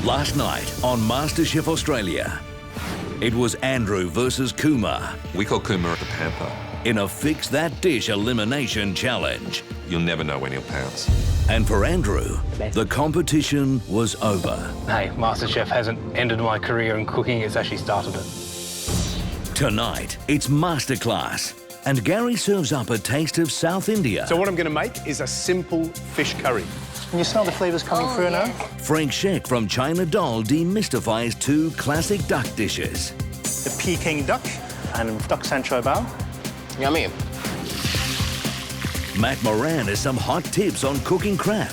Last night on MasterChef Australia, it was Andrew versus Kumar We call Kumar the panther. in a Fix That Dish elimination challenge. You'll never know when he'll pounce. And for Andrew, the competition was over. Hey, MasterChef hasn't ended my career in cooking, it's actually started it. Tonight, it's Masterclass, and Gary serves up a taste of South India. So what I'm going to make is a simple fish curry. Can you smell the flavours coming through now? Frank Sheck from China Doll demystifies two classic duck dishes. The Peking duck and duck San Choy Bow. Yummy. Matt Moran has some hot tips on cooking crab.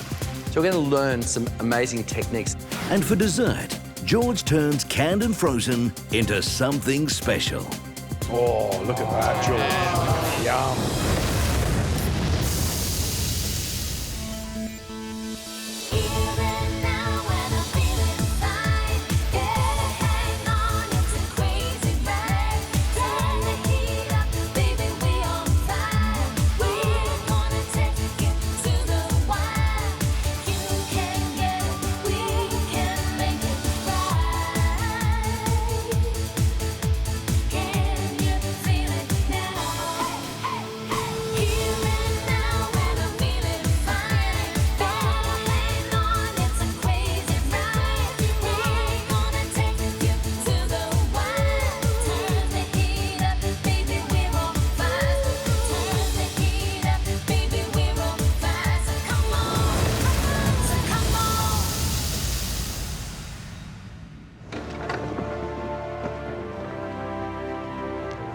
So we're going to learn some amazing techniques. And for dessert, George turns canned and frozen into something special. Oh, look at that, George. Yum.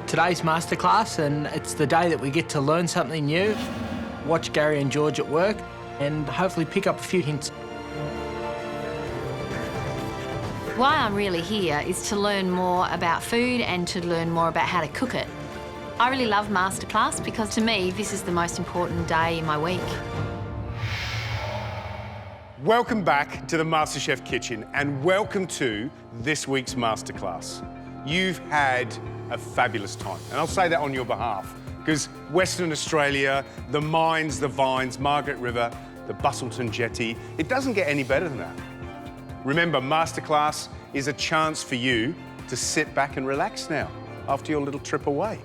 Today's masterclass, and it's the day that we get to learn something new, watch Gary and George at work, and hopefully pick up a few hints. Why I'm really here is to learn more about food and to learn more about how to cook it. I really love Masterclass because to me this is the most important day in my week. Welcome back to the MasterChef kitchen and welcome to this week's Masterclass. You've had a fabulous time, and I'll say that on your behalf, because Western Australia, the mines, the vines, Margaret River, the Bustleton Jetty, it doesn't get any better than that. Remember, Masterclass is a chance for you to sit back and relax now after your little trip away,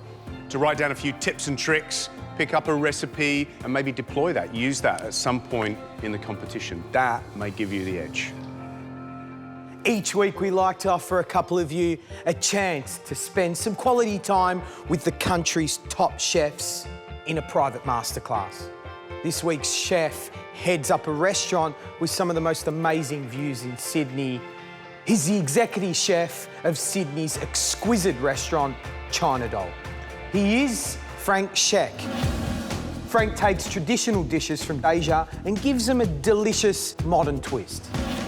to write down a few tips and tricks, pick up a recipe, and maybe deploy that, use that at some point in the competition. That may give you the edge. Each week we like to offer a couple of you a chance to spend some quality time with the country's top chefs in a private masterclass. This week's chef heads up a restaurant with some of the most amazing views in Sydney. He's the executive chef of Sydney's exquisite restaurant, China Doll. He is Frank Sheck. Frank takes traditional dishes from Asia and gives them a delicious modern twist.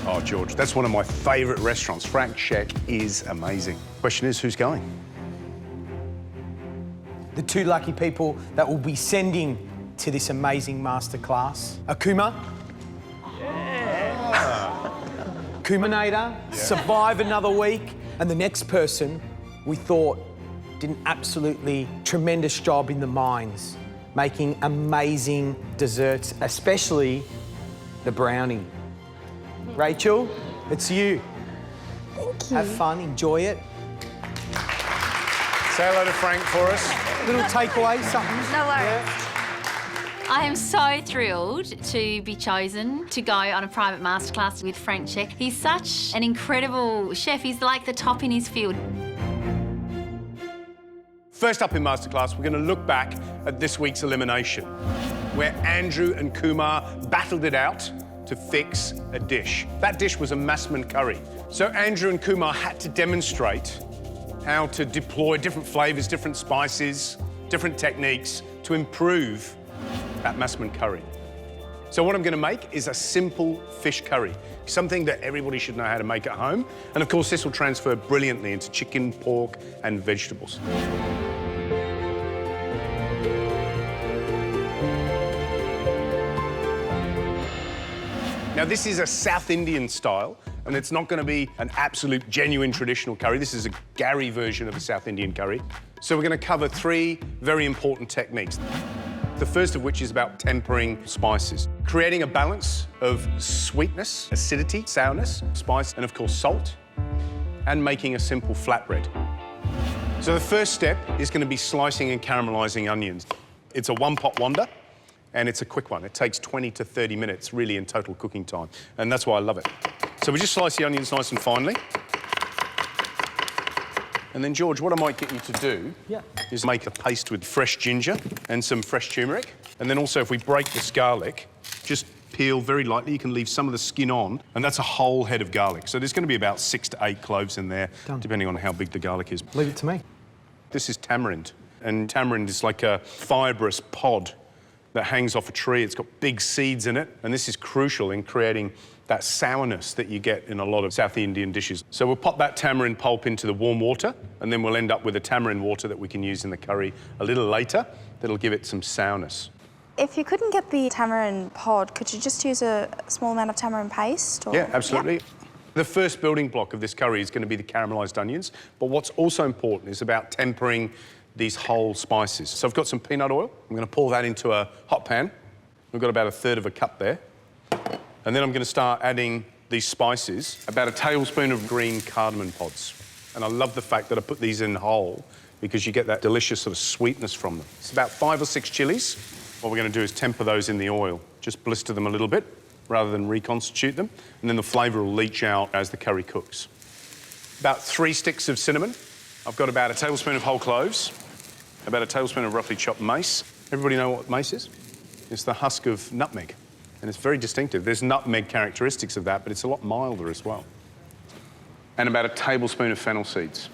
Oh, George, that's one of my favourite restaurants. Frank Sheck is amazing. Question is, who's going? The two lucky people that will be sending to this amazing masterclass are Kumar. Kumarnator, survive another week. And the next person we thought did an absolutely tremendous job in the mines, making amazing desserts, especially the brownie. Rachel, it's you. Thank you. Have fun, enjoy it. Say hello to Frank for us. Little takeaway, something. No worries. I am so thrilled to be chosen to go on a private masterclass with Frank Sheck. He's such an incredible chef. He's like the top in his field. First up in Masterclass, we're going to look back at this week's elimination, where Andrew and Kumar battled it out to fix a dish. That dish was a Masman curry. So Andrew and Kumar had to demonstrate how to deploy different flavours, different spices, different techniques to improve that Masman curry. So what I'm going to make is a simple fish curry, something that everybody should know how to make at home. And of course, this will transfer brilliantly into chicken, pork, and vegetables. Now, this is a South Indian style, and it's not going to be an absolute genuine traditional curry. This is a Gary version of a South Indian curry. So we're going to cover three very important techniques. The first of which is about tempering spices, creating a balance of sweetness, acidity, sourness, spice, and of course salt, and making a simple flatbread. So the first step is going to be slicing and caramelizing onions. It's a one-pot wonder, and it's a quick one. It takes 20 to 30 minutes, really, in total cooking time, and that's why I love it. So we just slice the onions nice and finely. And then, George, what I might get you to do is make a paste with fresh ginger and some fresh turmeric. And then also, if we break this garlic, just peel very lightly. You can leave some of the skin on, and that's a whole head of garlic. So there's going to be about 6 to 8 cloves in there, depending on how big the garlic is. Leave it to me. This is tamarind, and tamarind is like a fibrous pod that hangs off a tree. It's got big seeds in it, and this is crucial in creating that sourness that you get in a lot of South Indian dishes. So we'll pop that tamarind pulp into the warm water, and then we'll end up with a tamarind water that we can use in the curry a little later. That'll give it some sourness. If you couldn't get the tamarind pod, could you just use a small amount of tamarind paste? Or... Yeah, absolutely. Yeah. The first building block of this curry is going to be the caramelised onions, but what's also important is about tempering these whole spices. So I've got some peanut oil. I'm going to pour that into a hot pan. We've got about 1/3 of a cup there. And then I'm going to start adding these spices, about a tablespoon of green cardamom pods. And I love the fact that I put these in whole because you get that delicious sort of sweetness from them. It's about 5 or 6 chilies. What we're going to do is temper those in the oil. Just blister them a little bit rather than reconstitute them. And then the flavour will leach out as the curry cooks. About 3 sticks of cinnamon. I've got about a tablespoon of whole cloves, about a tablespoon of roughly chopped mace. Everybody know what mace is? It's the husk of nutmeg. And it's very distinctive. There's nutmeg characteristics of that, but it's a lot milder as well. And about a tablespoon of fennel seeds.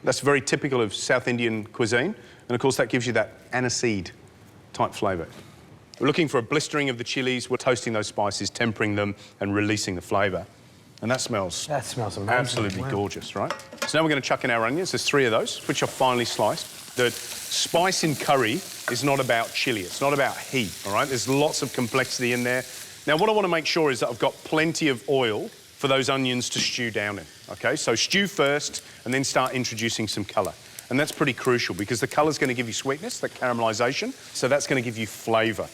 That's very typical of South Indian cuisine. And of course, that gives you that aniseed type flavour. We're looking for a blistering of the chilies. We're toasting those spices, tempering them, and releasing the flavour. And that smells amazing. Absolutely gorgeous, right? So now we're going to chuck in our onions. There's 3 of those, which are finely sliced. The spice in curry is not about chili. It's not about heat, all right? There's lots of complexity in there. Now, what I want to make sure is that I've got plenty of oil for those onions to stew down in, OK? So stew first and then start introducing some colour. And that's pretty crucial because the colour's going to give you sweetness, that caramelisation, so that's going to give you flavour.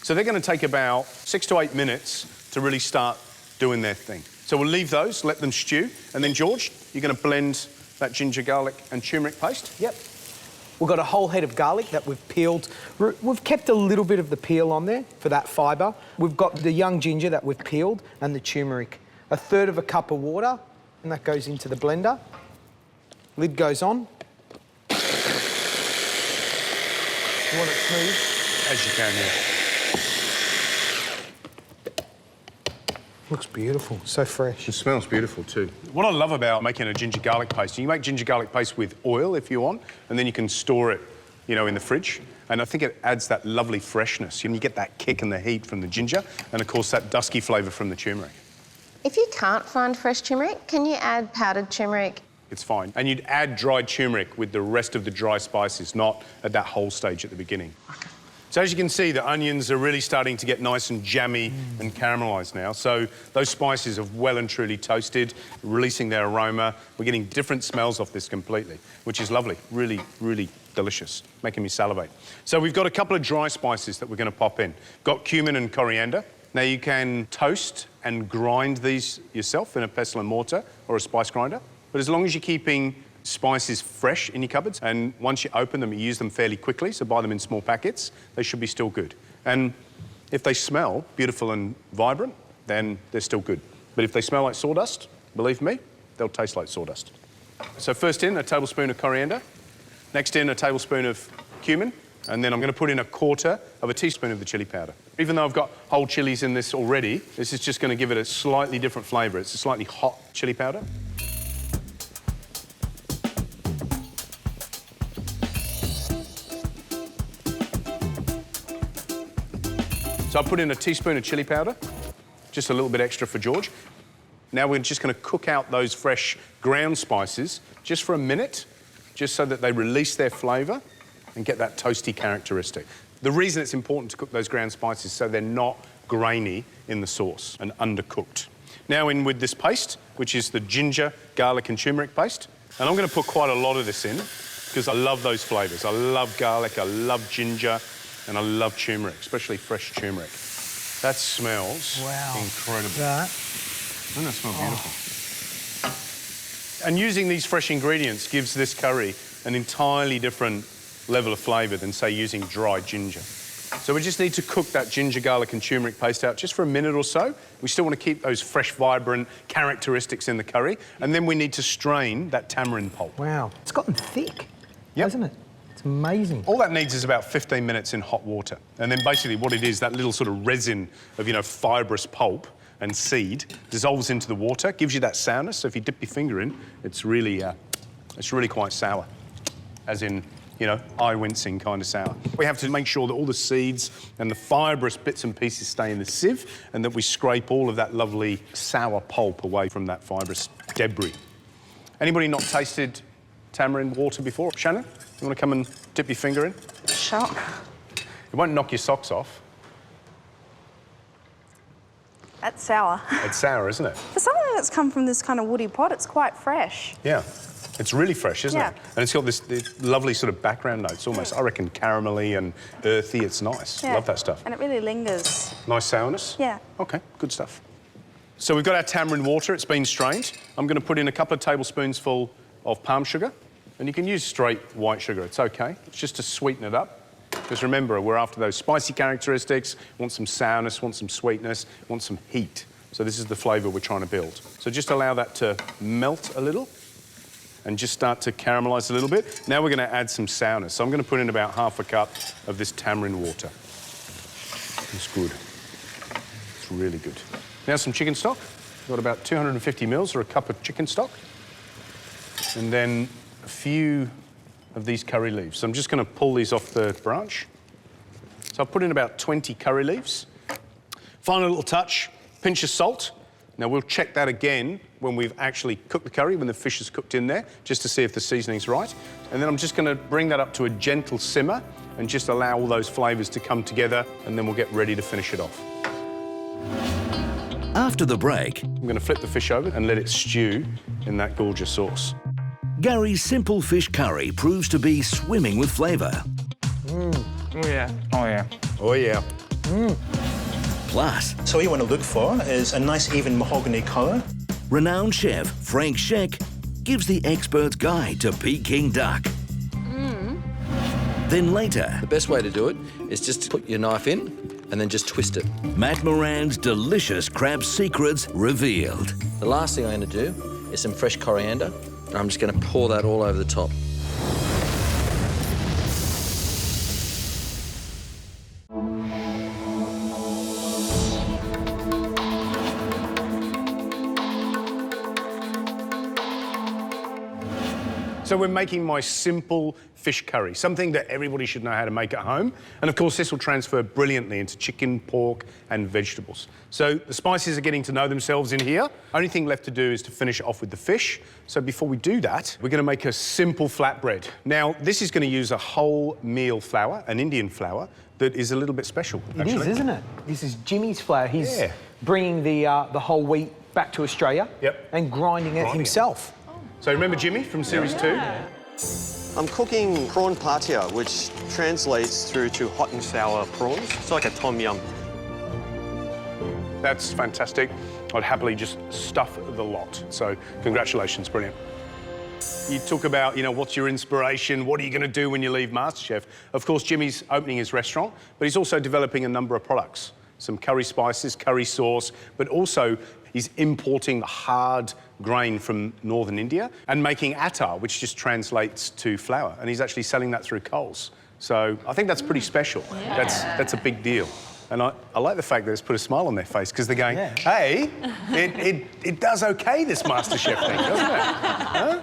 So they're going to take about 6 to 8 minutes to really start doing their thing. So we'll leave those, let them stew, and then, George, you're going to blend that ginger, garlic and turmeric paste? Yep. We've got a whole head of garlic that we've peeled. We've kept a little bit of the peel on there for that fibre. We've got the young ginger that we've peeled and the turmeric. 1/3 of a cup of water, and that goes into the blender. Lid goes on. You want it smooth? As you can, yeah. Looks beautiful, so fresh. It smells beautiful too. What I love about making a ginger garlic paste, you make ginger garlic paste with oil if you want, and then you can store it, you know, in the fridge. And I think it adds that lovely freshness. You get that kick and the heat from the ginger, and of course that dusky flavour from the turmeric. If you can't find fresh turmeric, can you add powdered turmeric? It's fine. And you'd add dried turmeric with the rest of the dry spices, not at that whole stage at the beginning. Okay. So as you can see, the onions are really starting to get nice and jammy and caramelised now. So those spices have well and truly toasted, releasing their aroma. We're getting different smells off this completely, which is lovely. Really, really delicious, making me salivate. So we've got a couple of dry spices that we're going to pop in. Got cumin and coriander. Now you can toast and grind these yourself in a pestle and mortar or a spice grinder. But as long as you're keeping spices fresh in your cupboards, and once you open them, you use them fairly quickly, so buy them in small packets, they should be still good. And if they smell beautiful and vibrant, then they're still good. But if they smell like sawdust, believe me, they'll taste like sawdust. So first in, a tablespoon of coriander. Next in, a tablespoon of cumin. And then I'm going to put in 1/4 of a teaspoon of the chilli powder. Even though I've got whole chilies in this already, this is just going to give it a slightly different flavour. It's a slightly hot chilli powder. So I put in a teaspoon of chilli powder, just a little bit extra for George. Now we're just going to cook out those fresh ground spices just for a minute, just so that they release their flavour and get that toasty characteristic. The reason it's important to cook those ground spices is so they're not grainy in the sauce and undercooked. Now in with this paste, which is the ginger, garlic and turmeric paste. And I'm going to put quite a lot of this in because I love those flavours. I love garlic, I love ginger, And I love turmeric, especially fresh turmeric. That smells incredible. Doesn't that smell beautiful? And using these fresh ingredients gives this curry an entirely different level of flavour than, say, using dried ginger. So we just need to cook that ginger, garlic and turmeric paste out just for a minute or so. We still want to keep those fresh, vibrant characteristics in the curry. And then we need to strain that tamarind pulp. Wow. It's gotten thick, hasn't it? It's amazing. All that needs is about 15 minutes in hot water. And then basically what it is, that little sort of resin of, you know, fibrous pulp and seed dissolves into the water, gives you that sourness. So if you dip your finger in, it's really quite sour, as in, you know, eye-wincing kind of sour. We have to make sure that all the seeds and the fibrous bits and pieces stay in the sieve and that we scrape all of that lovely sour pulp away from that fibrous debris. Anybody not tasted tamarind water before? Shannon, you want to come and dip your finger in? Sure. It won't knock your socks off. That's sour. It's sour, isn't it? For something that's come from this kind of woody pot, it's quite fresh. Yeah. It's really fresh, isn't Yeah. it? And it's got this lovely sort of background notes, almost, I reckon, caramelly and earthy. It's nice. Yeah. Love that stuff. And it really lingers. Nice sourness? Yeah. OK, good stuff. So we've got our tamarind water. It's been strained. I'm going to put in a couple of tablespoons of palm sugar. And you can use straight white sugar. It's OK. It's just to sweeten it up. Because remember, we're after those spicy characteristics, want some sourness, want some sweetness, want some heat. So this is the flavour we're trying to build. So just allow that to melt a little and just start to caramelise a little bit. Now we're going to add some sourness. So I'm going to put in about half a cup of this tamarind water. It's good. It's really good. Now some chicken stock. We've got about 250 mils or a cup of chicken stock. And then a few of these curry leaves. So I'm just going to pull these off the branch. So I've put in about 20 curry leaves. Final little touch, pinch of salt. Now we'll check that again when we've actually cooked the curry, when the fish is cooked in there, just to see if the seasoning's right. And then I'm just going to bring that up to a gentle simmer and just allow all those flavours to come together, and then we'll get ready to finish it off. After the break, I'm going to flip the fish over and let it stew in that gorgeous sauce. Gary's simple fish curry proves to be swimming with flavour. Oh, yeah. Oh, yeah. Oh, yeah. Plus, So what you want to look for is a nice even mahogany colour. renowned chef Frank Sheck gives the expert's guide to Peking duck. Then later, The best way to do it is just to put your knife in and then just twist it. Matt Moran's delicious crab secrets revealed. The last thing I'm going to do is some fresh coriander, and I'm just going to pour that all over the top. So we're making my simple fish curry, something that everybody should know how to make at home. And of course, this will transfer brilliantly into chicken, pork, and vegetables. So the spices are getting to know themselves in here. Only thing left to do is to finish it off with the fish. So before we do that, we're going to make a simple flatbread. Now, this is going to use a whole meal flour, an Indian flour, that is a little bit special, It is, isn't it? This is Jimmy's flour. He's bringing the whole wheat back to Australia and grinding it himself. So remember Jimmy from Series 2? I'm cooking prawn patia, which translates through to hot and sour prawns. It's like a tom yum. That's fantastic. I'd happily just stuff the lot. So congratulations, brilliant. You talk about, you know, what's your inspiration? What are you going to do when you leave MasterChef? Of course, Jimmy's opening his restaurant, but he's also developing a number of products. Some curry spices, curry sauce, but also he's importing hard grain from northern India and making attar, which just translates to flour. And he's actually selling that through Coles. So I think that's pretty special. That's a big deal. And I like the fact that it's put a smile on their face because they're going, hey, it does OK, this MasterChef thing, doesn't it? Huh?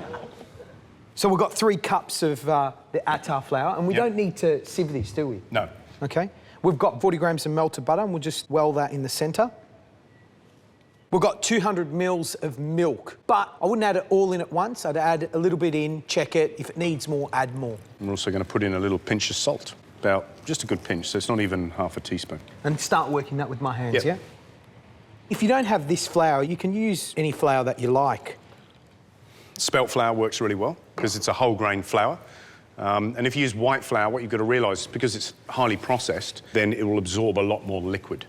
So we've got 3 cups of the attar flour, and we don't need to sieve this, do we? No. OK. We've got 40 grams of melted butter, and we'll just well that in the centre. We've got 200 mils of milk, but I wouldn't add it all in at once. I'd add a little bit in, check it. If it needs more, add more. We're also going to put in a little pinch of salt, about just a good pinch, so it's not even half a teaspoon. And start working that with my hands, yeah? If you don't have this flour, you can use any flour that you like. Spelt flour works really well because it's a whole grain flour. And if you use white flour, what you've got to realise is because it's highly processed, then it will absorb a lot more liquid.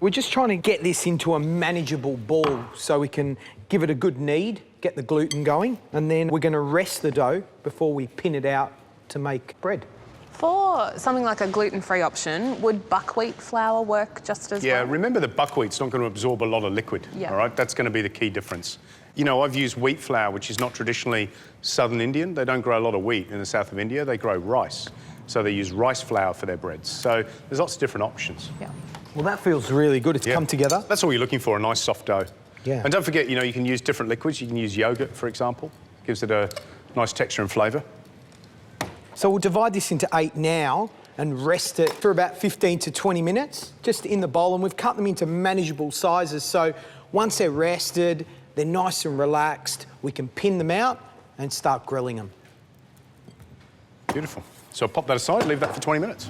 We're just trying to get this into a manageable ball so we can give it a good knead, get the gluten going, and then we're going to rest the dough before we pin it out to make bread. For something like a gluten-free option, would buckwheat flour work just as well? Yeah, remember that buckwheat's not going to absorb a lot of liquid, all right? That's going to be the key difference. You know, I've used wheat flour, which is not traditionally southern Indian. They don't grow a lot of wheat in the south of India. They grow rice. So they use rice flour for their breads. So there's lots of different options. Yeah. Well, that feels really good. It's come together. That's all you're looking for, a nice soft dough. Yeah. And don't forget, you know, you can use different liquids. You can use yogurt, for example. Gives it a nice texture and flavour. So we'll divide this into 8 now and rest it for about 15 to 20 minutes, just in the bowl. And we've cut them into manageable sizes. So once they're rested, they're nice and relaxed, we can pin them out and start grilling them. Beautiful. So pop that aside, leave that for 20 minutes.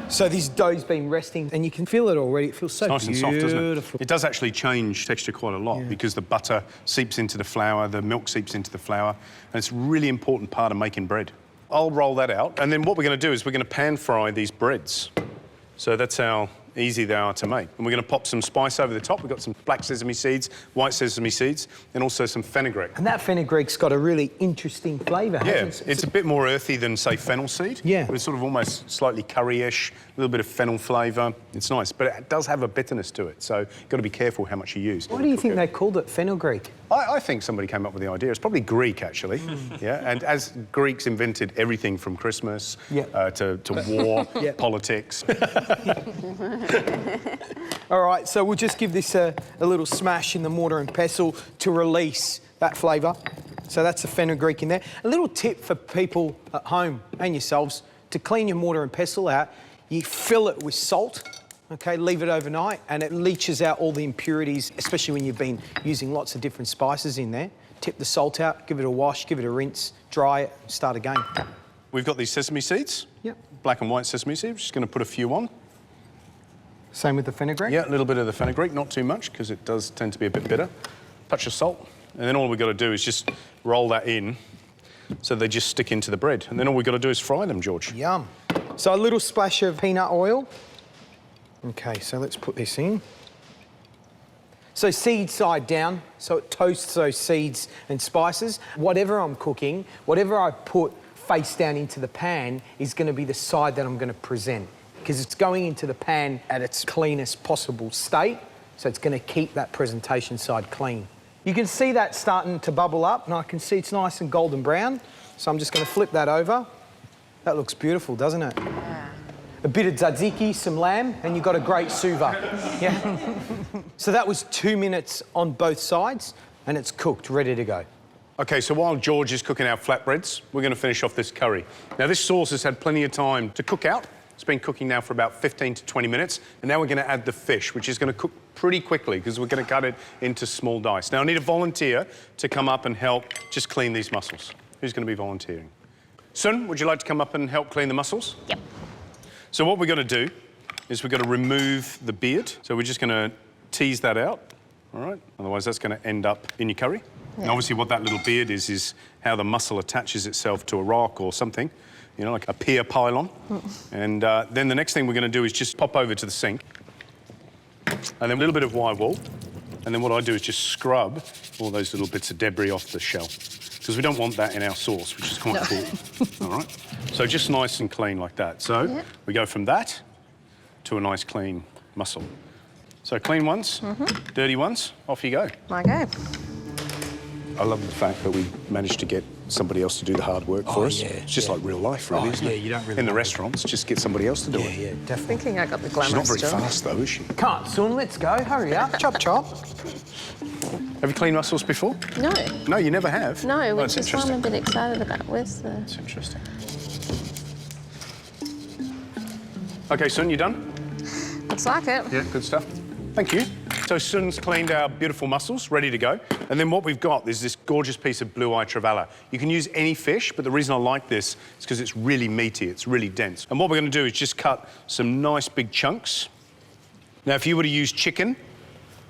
So this dough's been resting and you can feel it already. It feels so nice beautiful. and soft, doesn't it? It does actually change texture quite a lot because the butter seeps into the flour, the milk seeps into the flour, and it's a really important part of making bread. I'll roll that out, and then what we're going to do is we're going to pan fry these breads. So that's how easy they are to make. And we're going to pop some spice over the top. We've got some black sesame seeds, white sesame seeds, and also some fenugreek. And that fenugreek's got a really interesting flavour, hasn't it? It's a bit more earthy than, say, fennel seed. Yeah. It's sort of almost slightly curry-ish, a little bit of fennel flavour. It's nice, but it does have a bitterness to it, so you've got to be careful how much you use. Why do you think they called it fenugreek? I think somebody came up with the idea. It's probably Greek, actually. Yeah, and as Greeks invented everything from Christmas to war, politics. All right, so we'll just give this a little smash in the mortar and pestle to release that flavour. So that's the fenugreek in there. A little tip for people at home and yourselves, to clean your mortar and pestle out, you fill it with salt. Okay, leave it overnight and it leaches out all the impurities, especially when you've been using lots of different spices in there. Tip the salt out, give it a wash, give it a rinse, dry it, start again. We've got these sesame seeds. Yep. Black and white sesame seeds. Just going to put a few on. Same with the fenugreek? Yeah, a little bit of the fenugreek, not too much because it does tend to be a bit bitter. Touch of salt. And then all we've got to do is just roll that in so they just stick into the bread. And then all we've got to do is fry them, George. Yum. So a little splash of peanut oil. Okay, so let's put this in. So seed side down, so it toasts those seeds and spices. Whatever I'm cooking, whatever I put face down into the pan is going to be the side that I'm going to present, because it's going into the pan at its cleanest possible state, so it's going to keep that presentation side clean. You can see that starting to bubble up, and I can see it's nice and golden brown, so I'm just going to flip that over. That looks beautiful, doesn't it? Yeah. A bit of tzatziki, some lamb, and you've got a great suva. Yeah. So that was 2 minutes on both sides, and it's cooked, ready to go. OK, so while George is cooking our flatbreads, we're going to finish off this curry. Now, this sauce has had plenty of time to cook out. It's been cooking now for about 15 to 20 minutes, and now we're going to add the fish, which is going to cook pretty quickly because we're going to cut it into small dice. Now, I need a volunteer to come up and help just clean these mussels. Who's going to be volunteering? Sun, would you like to come up and help clean the mussels? Yep. So what we're going to do is we're going to remove the beard. So we're just going to tease that out, all right? Otherwise, that's going to end up in your curry. Yeah. And obviously, what that little beard is how the mussel attaches itself to a rock or something, you know, like a pier pylon. And then the next thing we're going to do is just pop over to the sink. And then a little bit of wire wool. And then what I do is just scrub all those little bits of debris off the shell, because we don't want that in our sauce, which is quite important. All right? So just nice and clean like that. So we go from that to a nice clean mussel. So clean ones, dirty ones, off you go. My go. I love the fact that we managed to get somebody else to do the hard work for us. It's just like real life, really, isn't it? You don't really in the restaurants, just get somebody else to do it. Yeah, definitely. Thinking I got the She's glamorous not very job. fast, though, is she? Can't, Sun, let's go. Hurry up. Chop, chop. Have you cleaned mussels before? No. No, you never have? No, which that's is why I'm a bit excited about. Where's the... That's interesting. OK, Sun, you done? Looks like it. Yeah, good stuff. Thank you. So Sun's cleaned our beautiful mussels, ready to go. And then what we've got is this gorgeous piece of blue-eye trevally. You can use any fish, but the reason I like this is because it's really meaty, it's really dense. And what we're going to do is just cut some nice big chunks. Now, if you were to use chicken,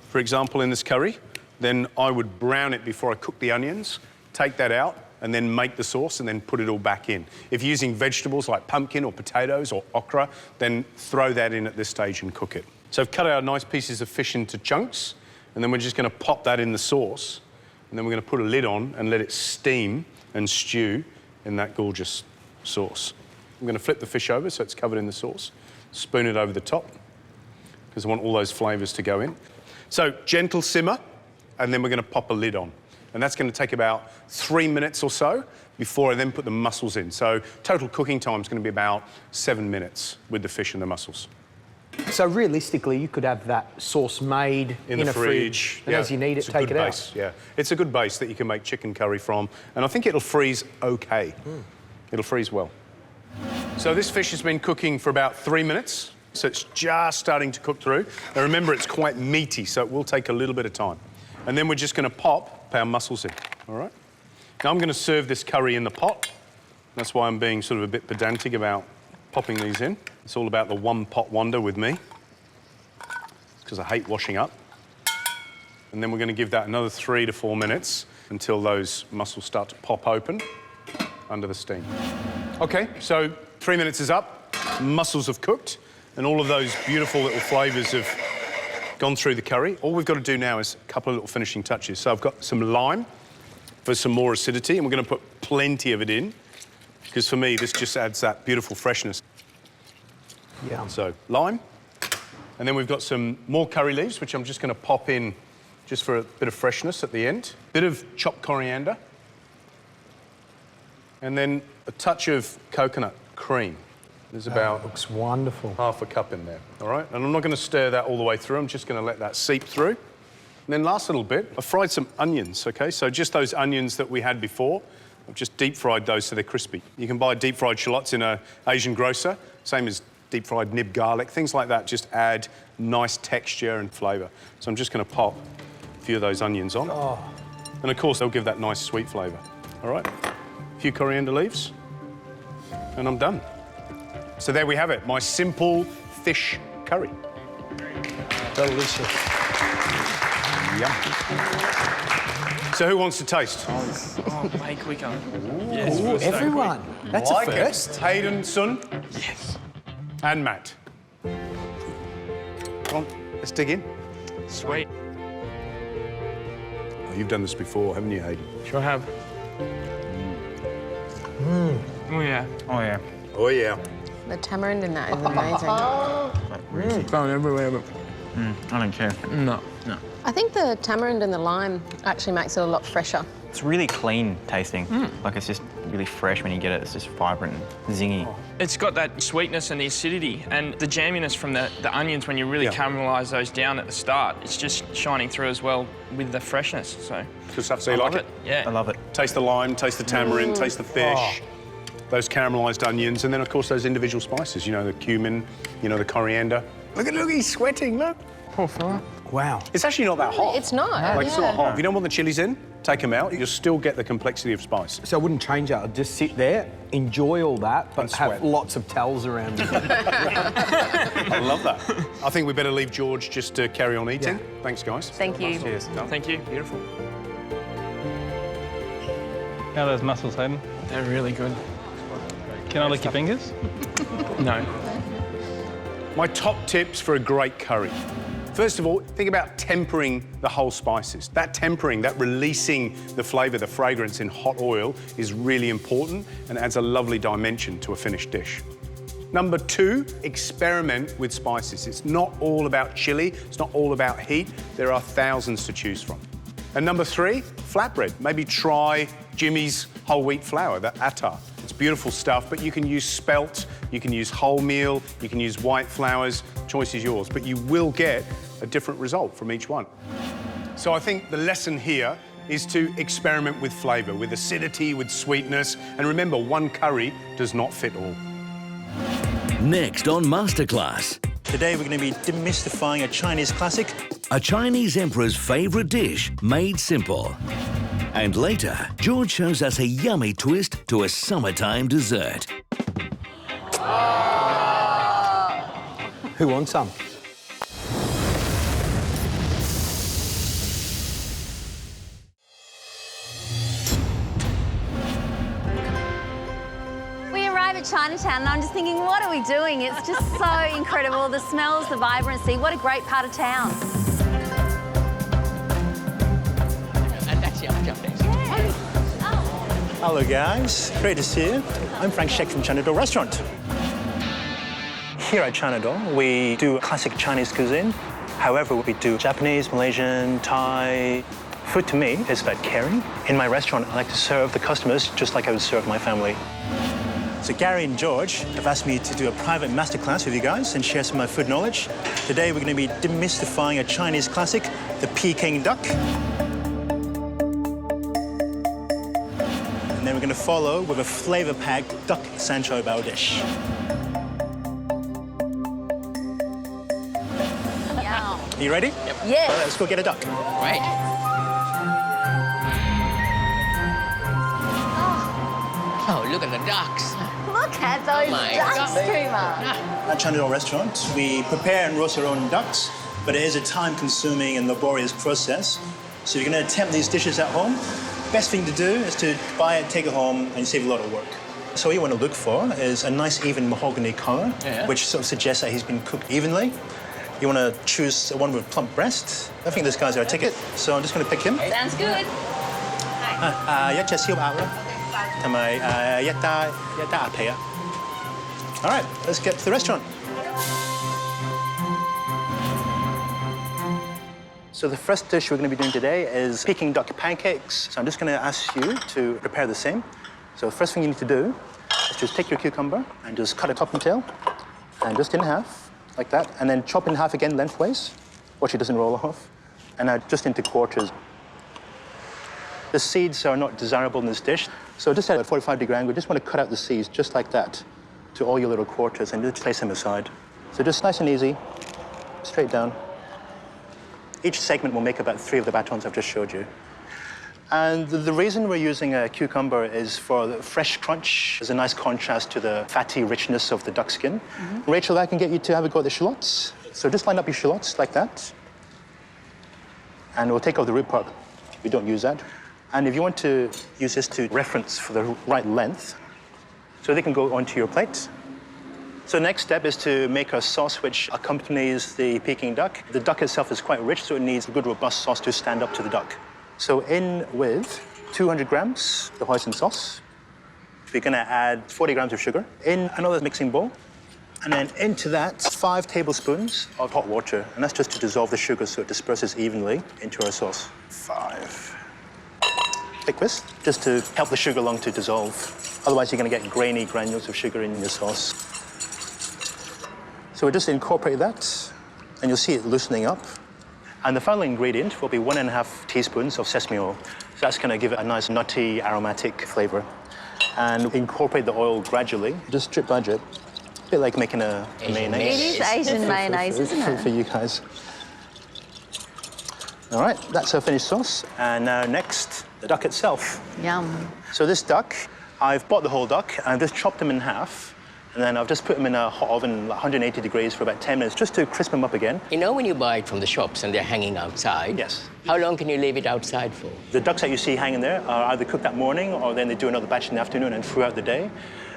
for example, in this curry, then I would brown it before I cook the onions, take that out, and then make the sauce and then put it all back in. If you're using vegetables like pumpkin or potatoes or okra, then throw that in at this stage and cook it. So I've cut our nice pieces of fish into chunks, and then we're just going to pop that in the sauce, and then we're going to put a lid on and let it steam and stew in that gorgeous sauce. I'm going to flip the fish over so it's covered in the sauce, spoon it over the top, because I want all those flavours to go in. So gentle simmer, and then we're going to pop a lid on. And that's going to take about 3 minutes or so before I then put the mussels in. So total cooking time is going to be about 7 minutes with the fish and the mussels. So realistically, you could have that sauce made in a fridge, and as you need it, take it out. Yeah, it's a good base that you can make chicken curry from, and I think it'll freeze okay. It'll freeze well. So this fish has been cooking for about 3 minutes, so it's just starting to cook through. Now remember, it's quite meaty, so it will take a little bit of time. And then we're just going to pop our mussels in, all right? Now I'm going to serve this curry in the pot. That's why I'm being sort of a bit pedantic about popping these in. It's all about the one pot wonder with me, because I hate washing up. And then we're going to give that another 3 to 4 minutes until those mussels start to pop open under the steam. OK, so 3 minutes is up, mussels have cooked, and all of those beautiful little flavours have gone through the curry. All we've got to do now is a couple of little finishing touches. So I've got some lime for some more acidity, and we're going to put plenty of it in, because for me, this just adds that beautiful freshness. Yeah. So lime, and then we've got some more curry leaves, which I'm just going to pop in just for a bit of freshness at the end. Bit of chopped coriander, and then a touch of coconut cream. There's about looks wonderful. Half a cup in there, all right? And I'm not going to stir that all the way through. I'm just going to let that seep through. And then last little bit, I fried some onions, OK? So just those onions that we had before, I've just deep-fried those so they're crispy. You can buy deep-fried shallots in an Asian grocer, same as deep-fried nib garlic. Things like that just add nice texture and flavour. So I'm just going to pop a few of those onions on. Oh. And, of course, they'll give that nice sweet flavour, all right? A few coriander leaves, and I'm done. So there we have it, my simple fish curry. Delicious. Yum. So who wants to taste? Oh, way quicker. Yes, ooh, everyone. That's like a first. Hayden, Sun. Yes. And Matt. Come on, let's dig in. Sweet. Oh, you've done this before, haven't you, Hayden? Sure have. Oh, yeah. Oh, yeah. Oh, yeah. The tamarind in that is amazing. Going everywhere, but... I don't care. No. No. I think the tamarind and the lime actually makes it a lot fresher. It's really clean tasting. Like, it's just really fresh when you get it. It's just vibrant and zingy. It's got that sweetness and the acidity and the jamminess from the onions when you really caramelise those down at the start. It's just shining through as well with the freshness, so... Good stuff, so you like it? Yeah. I love it. Taste the lime, taste the tamarind, taste the fish, those caramelised onions, and then, of course, those individual spices, you know, the cumin, you know, the coriander. Look, he's sweating, look. Poor fella. Wow. It's actually not that hot. It's not. Like, it's not hot. If you don't want the chilies in, take them out. You'll still get the complexity of spice. So I wouldn't change that. I'd just sit there, enjoy all that, but have lots of towels around me. I love that. I think we better leave George just to carry on eating. Yeah. Thanks, guys. Thank you. Cheers. Thank you. Beautiful. How are those mussels, Hayden? They're really good. Can I lick your fingers? No. My top tips for a great curry. First of all, think about tempering the whole spices. That tempering, that releasing the flavour, the fragrance in hot oil is really important and adds a lovely dimension to a finished dish. Number 2, experiment with spices. It's not all about chili, it's not all about heat. There are thousands to choose from. And number 3, flatbread. Maybe try Jimmy's whole wheat flour, the attar. It's beautiful stuff, but you can use spelt, you can use wholemeal, you can use white flours. Choice is yours, but you will get a different result from each one. So I think the lesson here is to experiment with flavour, with acidity, with sweetness, and remember, one curry does not fit all. Next on Masterclass. Today we're going to be demystifying a Chinese classic. A Chinese emperor's favourite dish made simple. And later, George shows us a yummy twist to a summertime dessert. Who wants some? at Chinatown and I'm just thinking, what are we doing? It's just so incredible. The smells, the vibrancy. What a great part of town. Hello, guys. Great to see you. I'm Frank Sheck from China Door Restaurant. Here at China Door, we do classic Chinese cuisine. However, we do Japanese, Malaysian, Thai. Food to me is about caring. In my restaurant, I like to serve the customers just like I would serve my family. So Gary and George have asked me to do a private masterclass with you guys and share some of my food knowledge. Today, we're going to be demystifying a Chinese classic, the Peking duck. And then we're going to follow with a flavor-packed duck San Choy Bow dish. Yum. Are you ready? Yep. Yes. All right, let's go get a duck. Right. Oh, look at the ducks. Look at those ducks, Cooper. At China Door Restaurant, we prepare and roast our own ducks, but it is a time-consuming and laborious process. So you're going to attempt these dishes at home. Best thing to do is to buy it, take it home, and you save a lot of work. So what you want to look for is a nice, even mahogany color, which sort of suggests that he's been cooked evenly. You want to choose one with plump breast. I think this guy's our ticket, so I'm just going to pick him. Sounds good. All right, let's get to the restaurant. So the first dish we're going to be doing today is Peking duck pancakes. So I'm just going to ask you to prepare the same. So the first thing you need to do is just take your cucumber and just cut it top and tail, and just in half, like that, and then chop in half again lengthways. Watch it doesn't roll off. And just into quarters. The seeds are not desirable in this dish, so just at a 45-degree angle, just want to cut out the seeds just like that to all your little quarters and just place them aside. So just nice and easy, straight down. Each segment will make about 3 of the batons I've just showed you. And the reason we're using a cucumber is for the fresh crunch. There's a nice contrast to the fatty richness of the duck skin. Rachel, I can get you to have a go at the shallots. So just line up your shallots like that. And we'll take off the root part. We don't use that. And if you want to use this to reference for the right length, so they can go onto your plate. So the next step is to make a sauce which accompanies the Peking duck. The duck itself is quite rich, so it needs a good, robust sauce to stand up to the duck. So in with 200 grams of the hoisin sauce. We're going to add 40 grams of sugar in another mixing bowl. And then into that, 5 tablespoons of hot water. And that's just to dissolve the sugar so it disperses evenly into our sauce. 5. Like this, just to help the sugar along to dissolve. Otherwise, you're going to get grainy granules of sugar in your sauce. So we'll just incorporate that, and you'll see it loosening up. And the final ingredient will be 1.5 teaspoons of sesame oil. So that's going to give it a nice nutty, aromatic flavor. And incorporate the oil gradually, just drip by drip. A bit like making a mayonnaise. It is Asian mayonnaise, isn't it? For you guys. All right, that's our finished sauce. And now next, the duck itself. Yum. So this duck, I've bought the whole duck, and I've just chopped them in half. And then I've just put them in a hot oven, 180 degrees, for about 10 minutes, just to crisp them up again. You know when you buy it from the shops and they're hanging outside? Yes. How long can you leave it outside for? The ducks that you see hanging there are either cooked that morning or then they do another batch in the afternoon and throughout the day.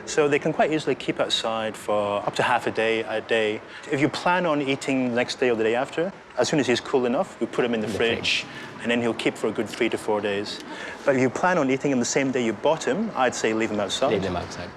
So they can quite easily keep outside for up to half a day. If you plan on eating the next day or the day after, as soon as he's cool enough, we put him in the fridge, and then he'll keep for a good 3 to 4 days. But if you plan on eating him the same day you bought him, I'd say leave him outside. Leave them outside.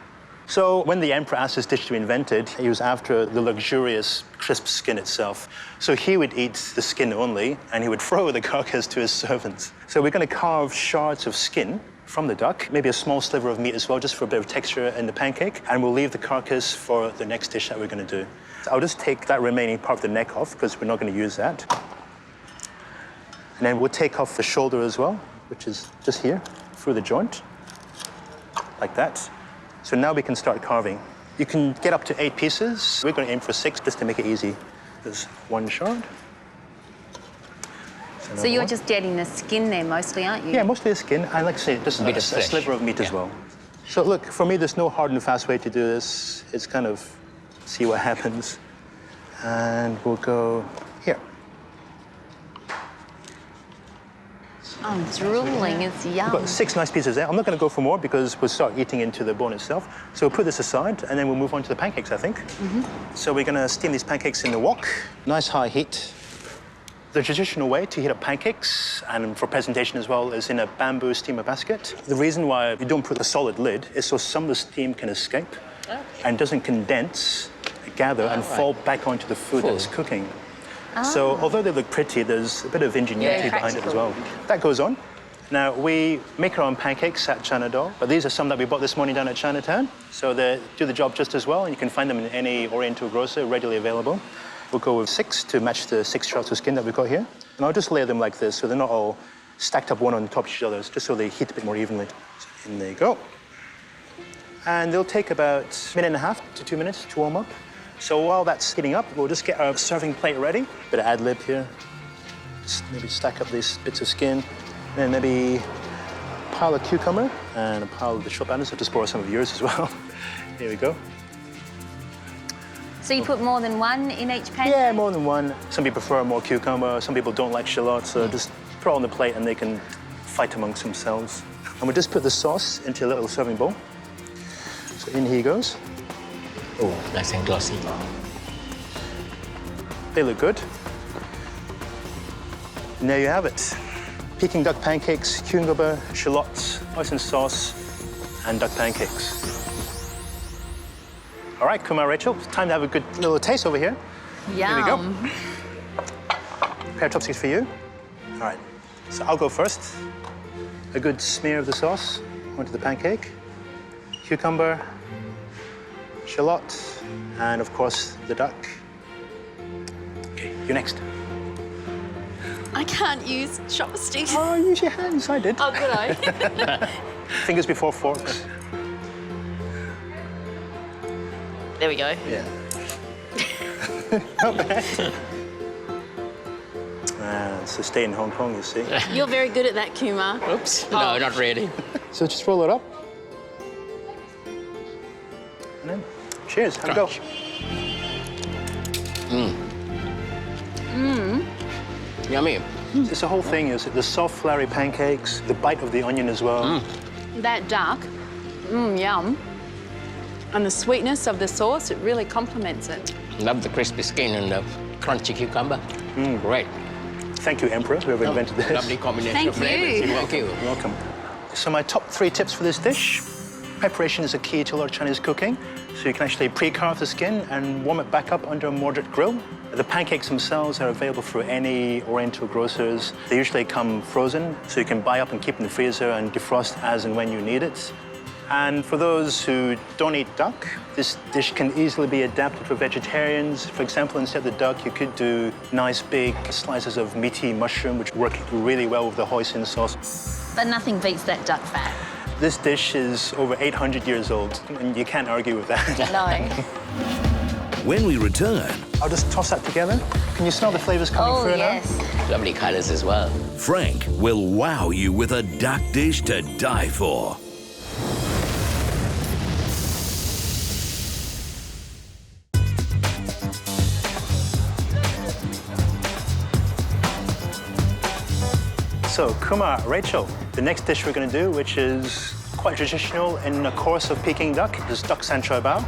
So when the emperor asked this dish to be invented, he was after the luxurious, crisp skin itself. So he would eat the skin only, and he would throw the carcass to his servants. So we're going to carve shards of skin from the duck, maybe a small sliver of meat as well, just for a bit of texture in the pancake, and we'll leave the carcass for the next dish that we're going to do. So I'll just take that remaining part of the neck off, because we're not going to use that. And then we'll take off the shoulder as well, which is just here, through the joint, like that. So now we can start carving. You can get up to 8 pieces. We're going to aim for 6 just to make it easy. There's 1 shard. So you're just getting the skin there mostly, aren't you? Yeah, mostly the skin. And like I say, just a sliver of meat as well. So look, for me, there's no hard and fast way to do this. It's kind of see what happens. And we'll go here. I'm drooling, it's yum. We've got 6 nice pieces there. I'm not going to go for more because we'll start eating into the bone itself. So we'll put this aside and then we'll move on to the pancakes, I think. So we're going to steam these pancakes in the wok. Nice high heat. The traditional way to heat up pancakes, and for presentation as well, is in a bamboo steamer basket. The reason why you don't put a solid lid is so some of the steam can escape and doesn't condense, gather, and fall back onto the food that's cooking. So although they look pretty, there's a bit of ingenuity behind it as well. That goes on. Now, we make our own pancakes at China Dough, but these are some that we bought this morning down at Chinatown. So they do the job just as well, and you can find them in any Oriental grocer, readily available. We'll go with 6 to match the 6 shards of skin that we've got here. And I'll just layer them like this, so they're not all stacked up one on top of each other, just so they heat a bit more evenly. So in they go. And they'll take about 1.5 to 2 minutes to warm up. So while that's heating up, we'll just get our serving plate ready. Bit of ad-lib here. Just maybe stack up these bits of skin. And then maybe a pile of cucumber and a pile of the shop onions. I'll just borrow some of yours as well. Here we go. So you put more than one in each pan? Yeah, more than one. Some people prefer more cucumber. Some people don't like shallots. So just put it on the plate and they can fight amongst themselves. And we'll just put the sauce into a little serving bowl. So in he goes. Oh, nice and glossy. They look good. And there you have it. Peking duck pancakes, cucumber, shallots, hoisin sauce, and duck pancakes. All right, Kumar, Rachel, it's time to have a good little taste over here. Yum. Here we go. Pair of chopsticks for you. All right, so I'll go first. A good smear of the sauce onto the pancake. Cucumber, shallot, and of course, the duck. Okay, you're next. I can't use chopsticks. Oh, use your hands, I did. Oh, could I? Fingers before forks. There we go. Yeah. Not bad. So stay in Hong Kong, you see. You're very good at that, Kumar. Oops, no, not really. So just roll it up. And then, cheers, have a go. Yummy. It's the whole thing is the soft, floury pancakes, the bite of the onion as well. That duck, yum. And the sweetness of the sauce, it really complements it. Love the crispy skin and the crunchy cucumber. Great. Thank you, Emperor, whoever invented this. Lovely combination Thank of flavors. you. You're welcome. You're welcome. So my top 3 tips for this dish. Preparation is a key to a lot of Chinese cooking. So you can actually pre-carve the skin and warm it back up under a moderate grill. The pancakes themselves are available through any Oriental grocers. They usually come frozen, so you can buy up and keep in the freezer and defrost as and when you need it. And for those who don't eat duck, this dish can easily be adapted for vegetarians. For example, instead of the duck, you could do nice big slices of meaty mushroom, which work really well with the hoisin sauce. But nothing beats that duck fat. This dish is over 800 years old, and you can't argue with that. No. When we return... I'll just toss that together. Can you smell the flavors coming through now? Lovely colours as well. Frank will wow you with a duck dish to die for. So, Kumar, Rachel, the next dish we're going to do, which is quite traditional in a course of Peking duck, is duck San Choy Bow.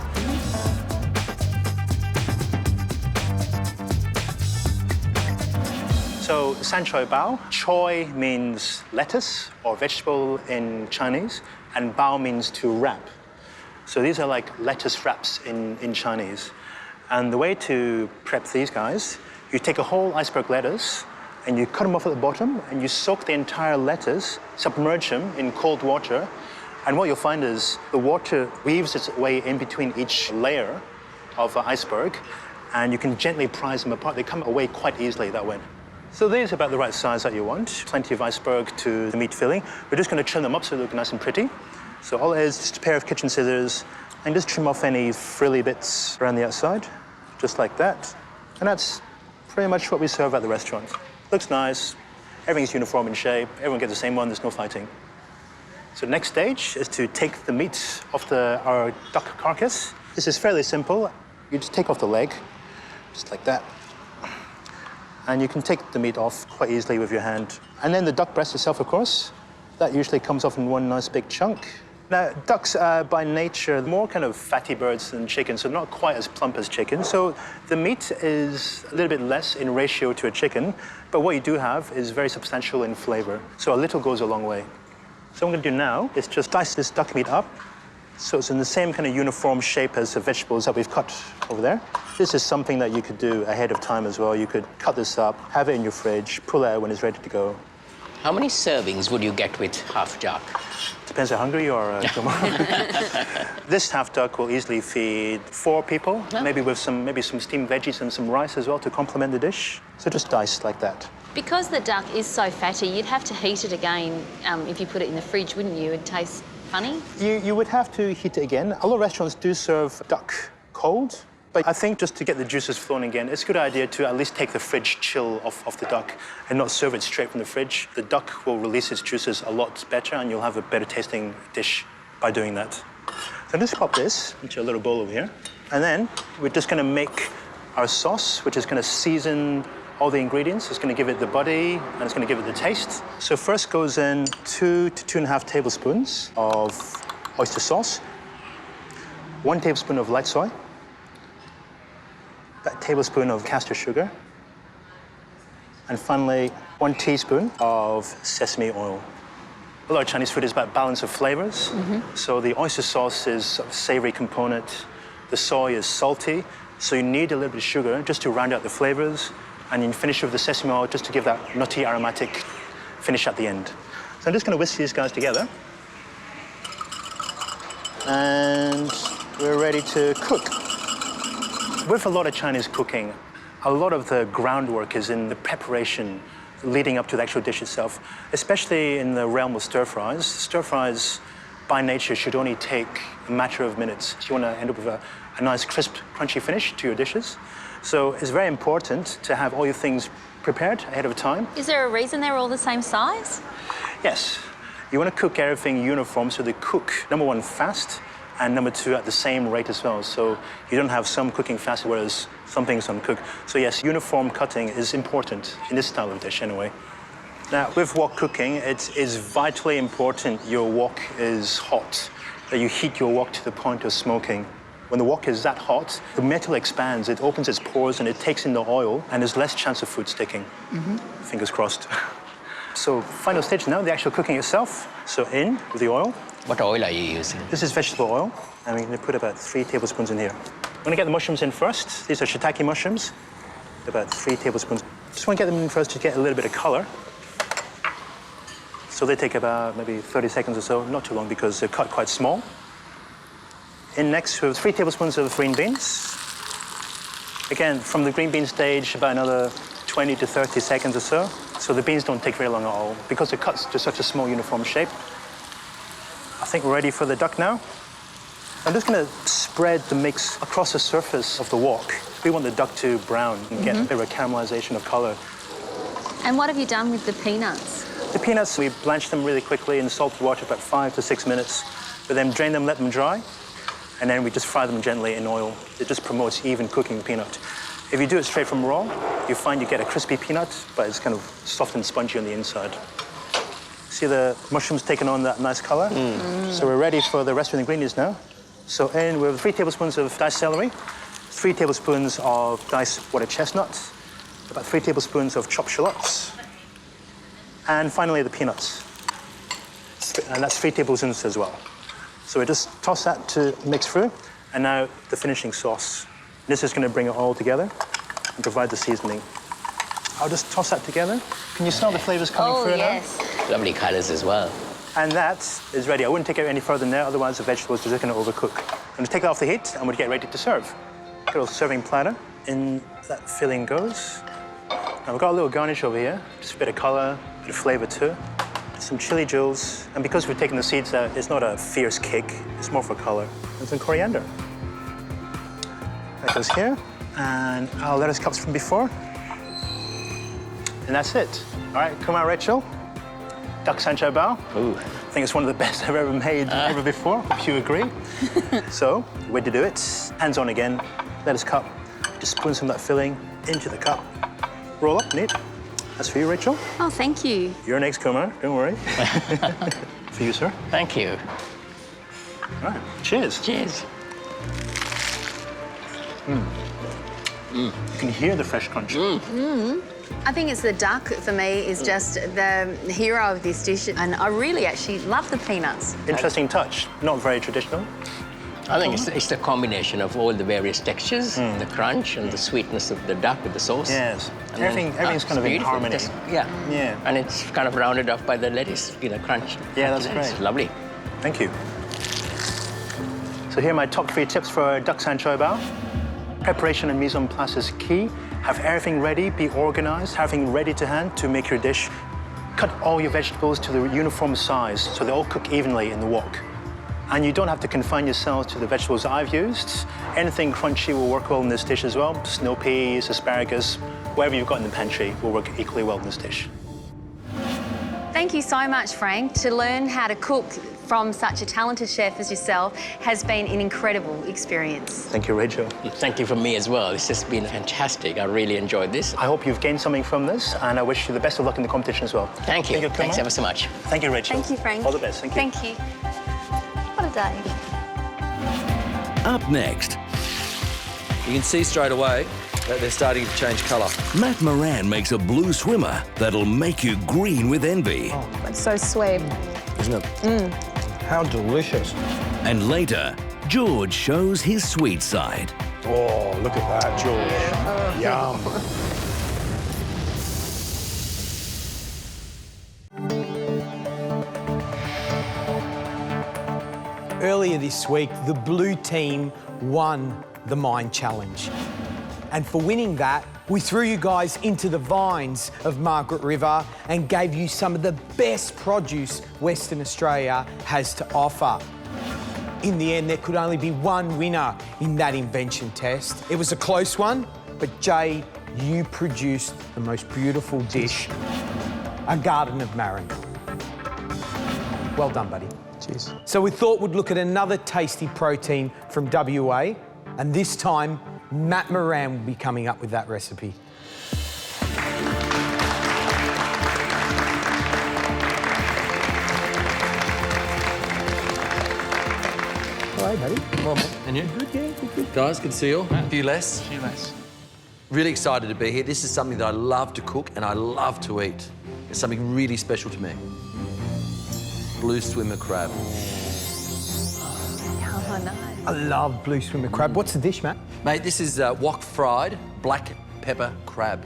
So, San Choy Bow, choy means lettuce or vegetable in Chinese, and bao means to wrap. So these are like lettuce wraps in Chinese. And the way to prep these guys, you take a whole iceberg lettuce and you cut them off at the bottom and you soak the entire lettuce, submerge them in cold water, and what you'll find is the water weaves its way in between each layer of iceberg, and you can gently prise them apart. They come away quite easily that way. So these are about the right size that you want. Plenty of iceberg to the meat filling. We're just going to trim them up so they look nice and pretty. So all it is just a pair of kitchen scissors and just trim off any frilly bits around the outside, just like that. And that's pretty much what we serve at the restaurant. Looks nice, everything's uniform in shape, everyone gets the same one, there's no fighting. So the next stage is to take the meat off our duck carcass. This is fairly simple. You just take off the leg, just like that. And you can take the meat off quite easily with your hand. And then the duck breast itself, of course, that usually comes off in one nice big chunk. Now, ducks are by nature more kind of fatty birds than chickens, so not quite as plump as chicken. So the meat is a little bit less in ratio to a chicken, but what you do have is very substantial in flavor. So a little goes a long way. So what I'm going to do now is just dice this duck meat up so it's in the same kind of uniform shape as the vegetables that we've cut over there. This is something that you could do ahead of time as well. You could cut this up, have it in your fridge, pull it out when it's ready to go. How many servings would you get with half duck? Depends how hungry you are, This half duck will easily feed 4 people, maybe with some steamed veggies and some rice as well to complement the dish. So just diced like that. Because the duck is so fatty, you'd have to heat it again if you put it in the fridge, wouldn't you? It'd taste funny. You would have to heat it again. A lot of restaurants do serve duck cold, but I think just to get the juices flowing again, it's a good idea to at least take the fridge chill off the duck and not serve it straight from the fridge. The duck will release its juices a lot better and you'll have a better tasting dish by doing that. So just pop this into a little bowl over here. And then we're just going to make our sauce, which is going to season all the ingredients. It's going to give it the body and it's going to give it the taste. So first goes in 2 to 2.5 tablespoons of oyster sauce, 1 tablespoon of light soy, a tablespoon of castor sugar, and finally 1 teaspoon of sesame oil. A lot of Chinese food is about balance of flavors. So the oyster sauce is a savory component, the soy is salty, so you need a little bit of sugar just to round out the flavors, and you finish with the sesame oil just to give that nutty aromatic finish at the end. So I'm just going to whisk these guys together. And we're ready to cook. With a lot of Chinese cooking, a lot of the groundwork is in the preparation leading up to the actual dish itself, especially in the realm of stir fries. Stir fries, by nature, should only take a matter of minutes. You want to end up with a nice, crisp, crunchy finish to your dishes. So it's very important to have all your things prepared ahead of time. Is there a reason they're all the same size? Yes. You want to cook everything uniform so they cook, number 1, fast, and number 2, at the same rate as well. So you don't have some cooking fast, whereas some things don't cook. So yes, uniform cutting is important in this style of dish anyway. Now, with wok cooking, it is vitally important your wok is hot, that you heat your wok to the point of smoking. When the wok is that hot, the metal expands, it opens its pores and it takes in the oil, and there's less chance of food sticking. Fingers crossed. So final stage now, the actual cooking itself. So in with the oil. What oil are you using? This is vegetable oil, and we're going to put about 3 tablespoons in here. I'm going to get the mushrooms in first. These are shiitake mushrooms, about 3 tablespoons. Just want to get them in first to get a little bit of color. So they take about maybe 30 seconds or so, not too long because they're cut quite small. In next, we have 3 tablespoons of green beans. Again, from the green bean stage, about another 20 to 30 seconds or so. So the beans don't take very long at all because they're cut to such a small uniform shape. I think we're ready for the duck now. I'm just going to spread the mix across the surface of the wok. We want the duck to brown and get a bit of a caramelization of color. And what have you done with the peanuts? The peanuts, we blanch them really quickly in salt water, about 5 to 6 minutes. We then drain them, let them dry, and then we just fry them gently in oil. It just promotes even cooking peanut. If you do it straight from raw, you find you get a crispy peanut, but it's kind of soft and spongy on the inside. See the mushrooms taking on that nice color? So we're ready for the rest of the ingredients now. So in with 3 tablespoons of diced celery, 3 tablespoons of diced water chestnuts, about 3 tablespoons of chopped shallots, and finally the peanuts. And that's 3 tablespoons as well. So we just toss that to mix through, and now the finishing sauce. This is going to bring it all together and provide the seasoning. I'll just toss that together. Can you smell the flavors coming through now? Lovely colors as well. And that is ready. I wouldn't take it any further than that, otherwise the vegetables are just going to overcook. I'm going to take it off the heat and we'll get ready to serve. Got a little serving platter. In that filling goes. Now we've got a little garnish over here, just a bit of color, a bit of flavor too. Some chili jewels, and because we've taken the seeds out, it's not a fierce kick, it's more for color. And some coriander. That goes here, and our lettuce cups from before. And that's it. All right, come out, Rachel. Duck San Choy Bow. Ooh. I think it's one of the best I've ever made ever before, if you agree. So, the way to do it, hands on again, lettuce cup. Just spoon some of that filling into the cup. roll up, neat. That's for you, Rachel. Oh, thank you. You're an ex-comer, don't worry. For you, sir. Thank you. All right, cheers. Cheers. You can hear the fresh crunch. I think it's the duck, for me, is just the hero of this dish, and I really actually love the peanuts. Interesting touch, not very traditional. I think it's the combination of all the various textures, the crunch and the sweetness of the duck with the sauce. Yes. And Everything's kind of in beautiful. harmony. Yeah. And it's kind of rounded off by the lettuce, crunch. Yeah, that's great. It's lovely. Thank you. So here are my top 3 tips for duck San Choy Bow. Preparation and mise en place is key. Have everything ready, be organized, have everything ready to hand to make your dish. Cut all your vegetables to the uniform size so they all cook evenly in the wok. And you don't have to confine yourself to the vegetables I've used. Anything crunchy will work well in this dish as well. Snow peas, asparagus, whatever you've got in the pantry will work equally well in this dish. Thank you so much, Frank. To learn how to cook from such a talented chef as yourself has been an incredible experience. Thank you, Rachel. Thank you from me as well. This has been fantastic. I really enjoyed this. I hope you've gained something from this, and I wish you the best of luck in the competition as well. Thank you. Kumar. Thanks ever so much. Thank you, Rachel. Thank you, Frank. All the best. Thank you. Thank you. What a day. Up next, You can see straight away that they're starting to change colour. Matt Moran makes a blue swimmer that'll make you green with envy. It's so sweet. Isn't it? How delicious. And later, George shows his sweet side. Oh, look at that, George. Yum. Earlier this week, the blue team won the Mind Challenge. And for winning that, we threw you guys into the vines of Margaret River and gave you some of the best produce Western Australia has to offer. In the end, there could only be one winner in that invention test. It was a close one, but Jay, you produced the most beautiful dish, a garden of Marin. Well done, buddy. Cheers. So we thought we'd look at another tasty protein from WA, and this time, Matt Moran will be coming up with that recipe. Hello, buddy. Well, and you? Good, yeah, good. Guys, good to see you. A few less. A few less. Really excited to be here. This is something that I love to cook and I love to eat. It's something really special to me. Blue swimmer crab. Oh, no. I love blue swimmer crab. What's the dish, Matt? Mate, this is wok fried black pepper crab.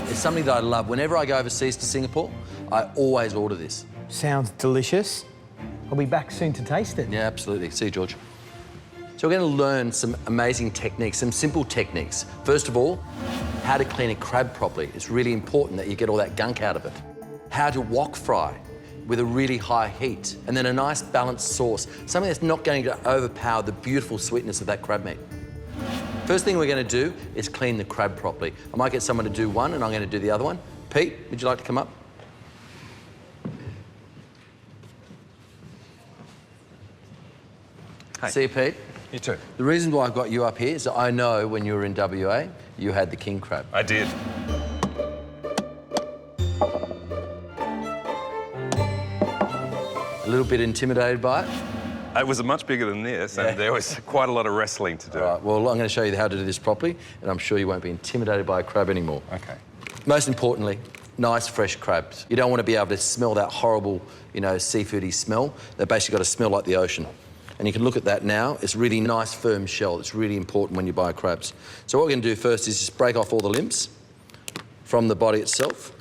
It's something that I love. Whenever I go overseas to Singapore, I always order this. Sounds delicious. I'll be back soon to taste it. Yeah, absolutely. See you, George. So we're going to learn some amazing techniques, some simple techniques. First of all, how to clean a crab properly. It's really important that you get all that gunk out of it. How to wok fry with a really high heat, and then a nice balanced sauce, something that's not going to overpower the beautiful sweetness of that crab meat. First thing we're going to do is clean the crab properly. I might get someone to do one, and I'm going to do the other one. Pete, would you like to come up? Hey. See you, Pete. You too. The reason why I've got you up here is that I know when you were in WA, you had the king crab. I did. A little bit intimidated by it? It was much bigger than this, and there was quite a lot of wrestling to do. All right, well, I'm going to show you how to do this properly, and I'm sure you won't be intimidated by a crab anymore. Okay. Most importantly, nice fresh crabs. You don't want to be able to smell that horrible, seafoody smell. They've basically got to smell like the ocean. And you can look at that now. It's really nice, firm shell. It's really important when you buy crabs. So what we're going to do first is just break off all the limbs from the body itself.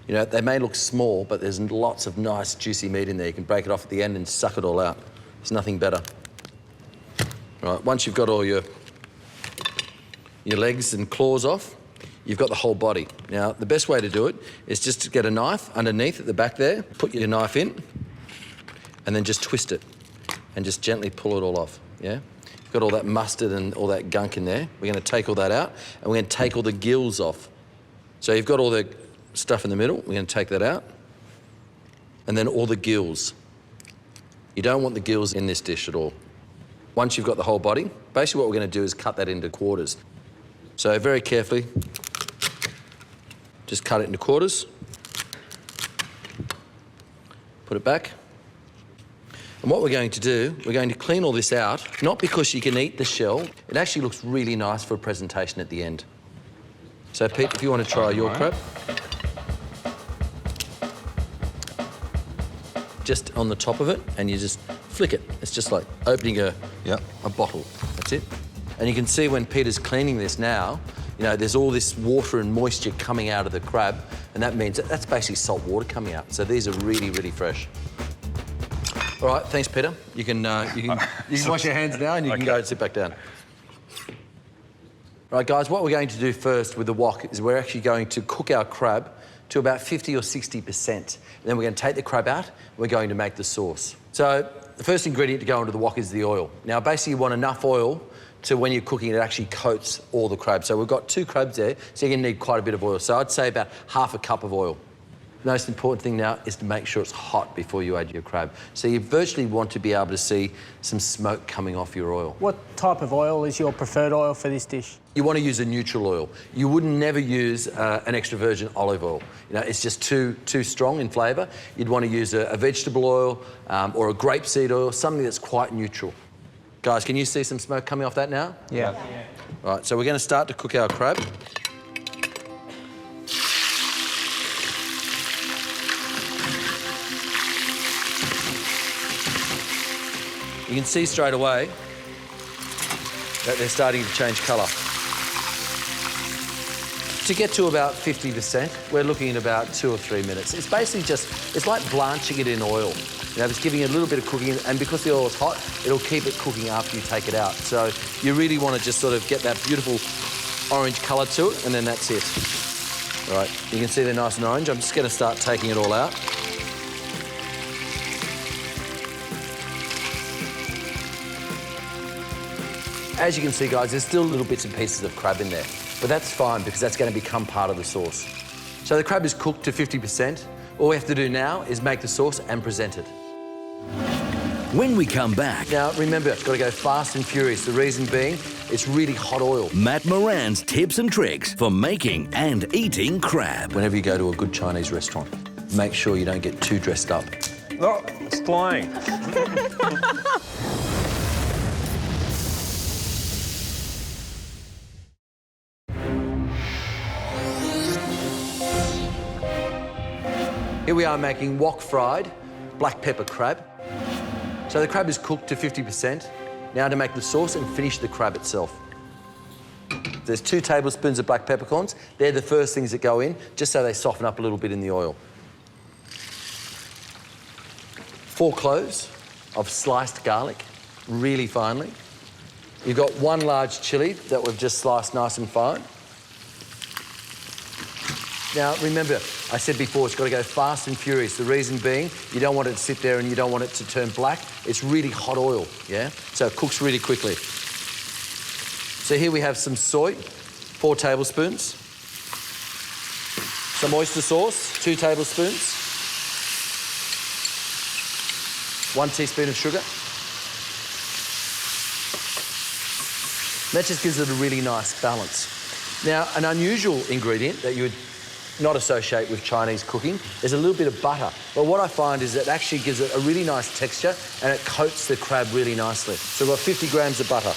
They may look small, but there's lots of nice, juicy meat in there. You can break it off at the end and suck it all out. There's nothing better. All right, once you've got all your legs and claws off, you've got the whole body. Now, the best way to do it is just to get a knife underneath at the back there, put your knife in, and then just twist it, and just gently pull it all off, yeah? You've got all that mustard and all that gunk in there. We're going to take all that out, and we're going to take all the gills off. So you've got all the stuff in the middle. We're going to take that out, and then all the gills. You don't want the gills in this dish at all. Once you've got the whole body, basically what we're going to do is cut that into quarters. So very carefully, just cut it into quarters. Put it back. And what we're going to do, we're going to clean all this out, not because you can eat the shell, it actually looks really nice for a presentation at the end. So Pete, if you want to try your crab. Just on the top of it, and you just flick it. It's just like opening a bottle, that's it. And you can see when Peter's cleaning this now, you know, there's all this water and moisture coming out of the crab, and that means that's basically salt water coming out. So these are really, really fresh. All right, thanks, Peter. You can wash your hands now and you can go and sit back down. All right, guys, what we're going to do first with the wok is we're actually going to cook our crab to about 50 or 60%. Then we're going to take the crab out, we're going to make the sauce. So the first ingredient to go into the wok is the oil. Now, basically, you want enough oil to, when you're cooking, it actually coats all the crab. So we've got 2 crabs there, so you're going to need quite a bit of oil. So I'd say about half a cup of oil. The most important thing now is to make sure it's hot before you add your crab. So you virtually want to be able to see some smoke coming off your oil. What type of oil is your preferred oil for this dish? You want to use a neutral oil. You would never use an extra virgin olive oil. You know, it's just too strong in flavour. You'd want to use a vegetable oil or a grapeseed oil, something that's quite neutral. Guys, can you see some smoke coming off that now? Yeah. All right, so we're going to start to cook our crab. You can see straight away that they're starting to change colour. To get to about 50%, we're looking at about 2 or 3 minutes. It's basically just, it's like blanching it in oil. You know, it's giving it a little bit of cooking, and because the oil's hot, it'll keep it cooking after you take it out. So you really want to just sort of get that beautiful orange colour to it, and then that's it. All right, you can see they're nice and orange. I'm just going to start taking it all out. As you can see, guys, there's still little bits and pieces of crab in there, but that's fine because that's going to become part of the sauce. So the crab is cooked to 50%. All we have to do now is make the sauce and present it. When we come back... Now, remember, it's got to go fast and furious. The reason being, it's really hot oil. Matt Moran's tips and tricks for making and eating crab. Whenever you go to a good Chinese restaurant, make sure you don't get too dressed up. Oh, it's flying. Here we are making wok fried black pepper crab. So the crab is cooked to 50%. Now to make the sauce and finish the crab itself. There's 2 tablespoons of black peppercorns. They're the first things that go in, just so they soften up a little bit in the oil. 4 cloves of sliced garlic, really finely. You've got 1 large chilli that we've just sliced nice and fine. Now, remember, I said before, it's got to go fast and furious. The reason being, you don't want it to sit there and you don't want it to turn black. It's really hot oil, yeah? So it cooks really quickly. So here we have some soy, 4 tablespoons. Some oyster sauce, 2 tablespoons. 1 teaspoon of sugar. That just gives it a really nice balance. Now, an unusual ingredient that you would not associate with Chinese cooking is a little bit of butter. But what I find is it actually gives it a really nice texture and it coats the crab really nicely. So we've got 50 grams of butter.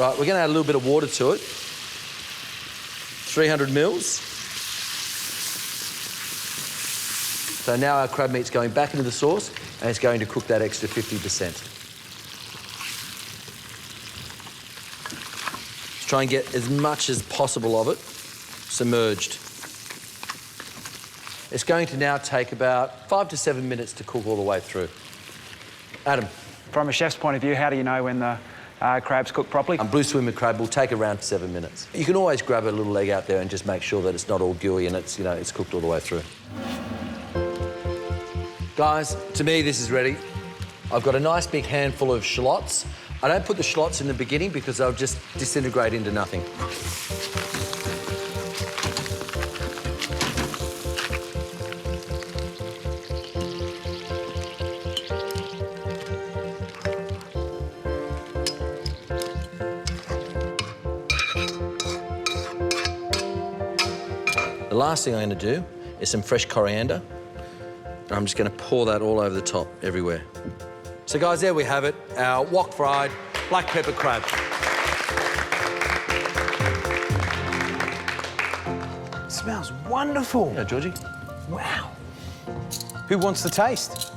Right, we're going to add a little bit of water to it. 300 mils. So now our crab meat's going back into the sauce and it's going to cook that extra 50%. Try and get as much as possible of it submerged. It's going to now take about 5 to 7 minutes to cook all the way through. Adam. From a chef's point of view, how do you know when the crab's cooked properly? Blue swimmer crab will take around 7 minutes. You can always grab a little leg out there and just make sure that it's not all gooey and it's, you know, it's cooked all the way through. Guys, to me, this is ready. I've got a nice big handful of shallots. I don't put the shallots in the beginning because they'll just disintegrate into nothing. The last thing I'm going to do is some fresh coriander. And I'm just going to pour that all over the top, everywhere. So, guys, there we have it, our wok-fried black pepper crab. It smells wonderful. Yeah, Georgie? Wow. Who wants the taste?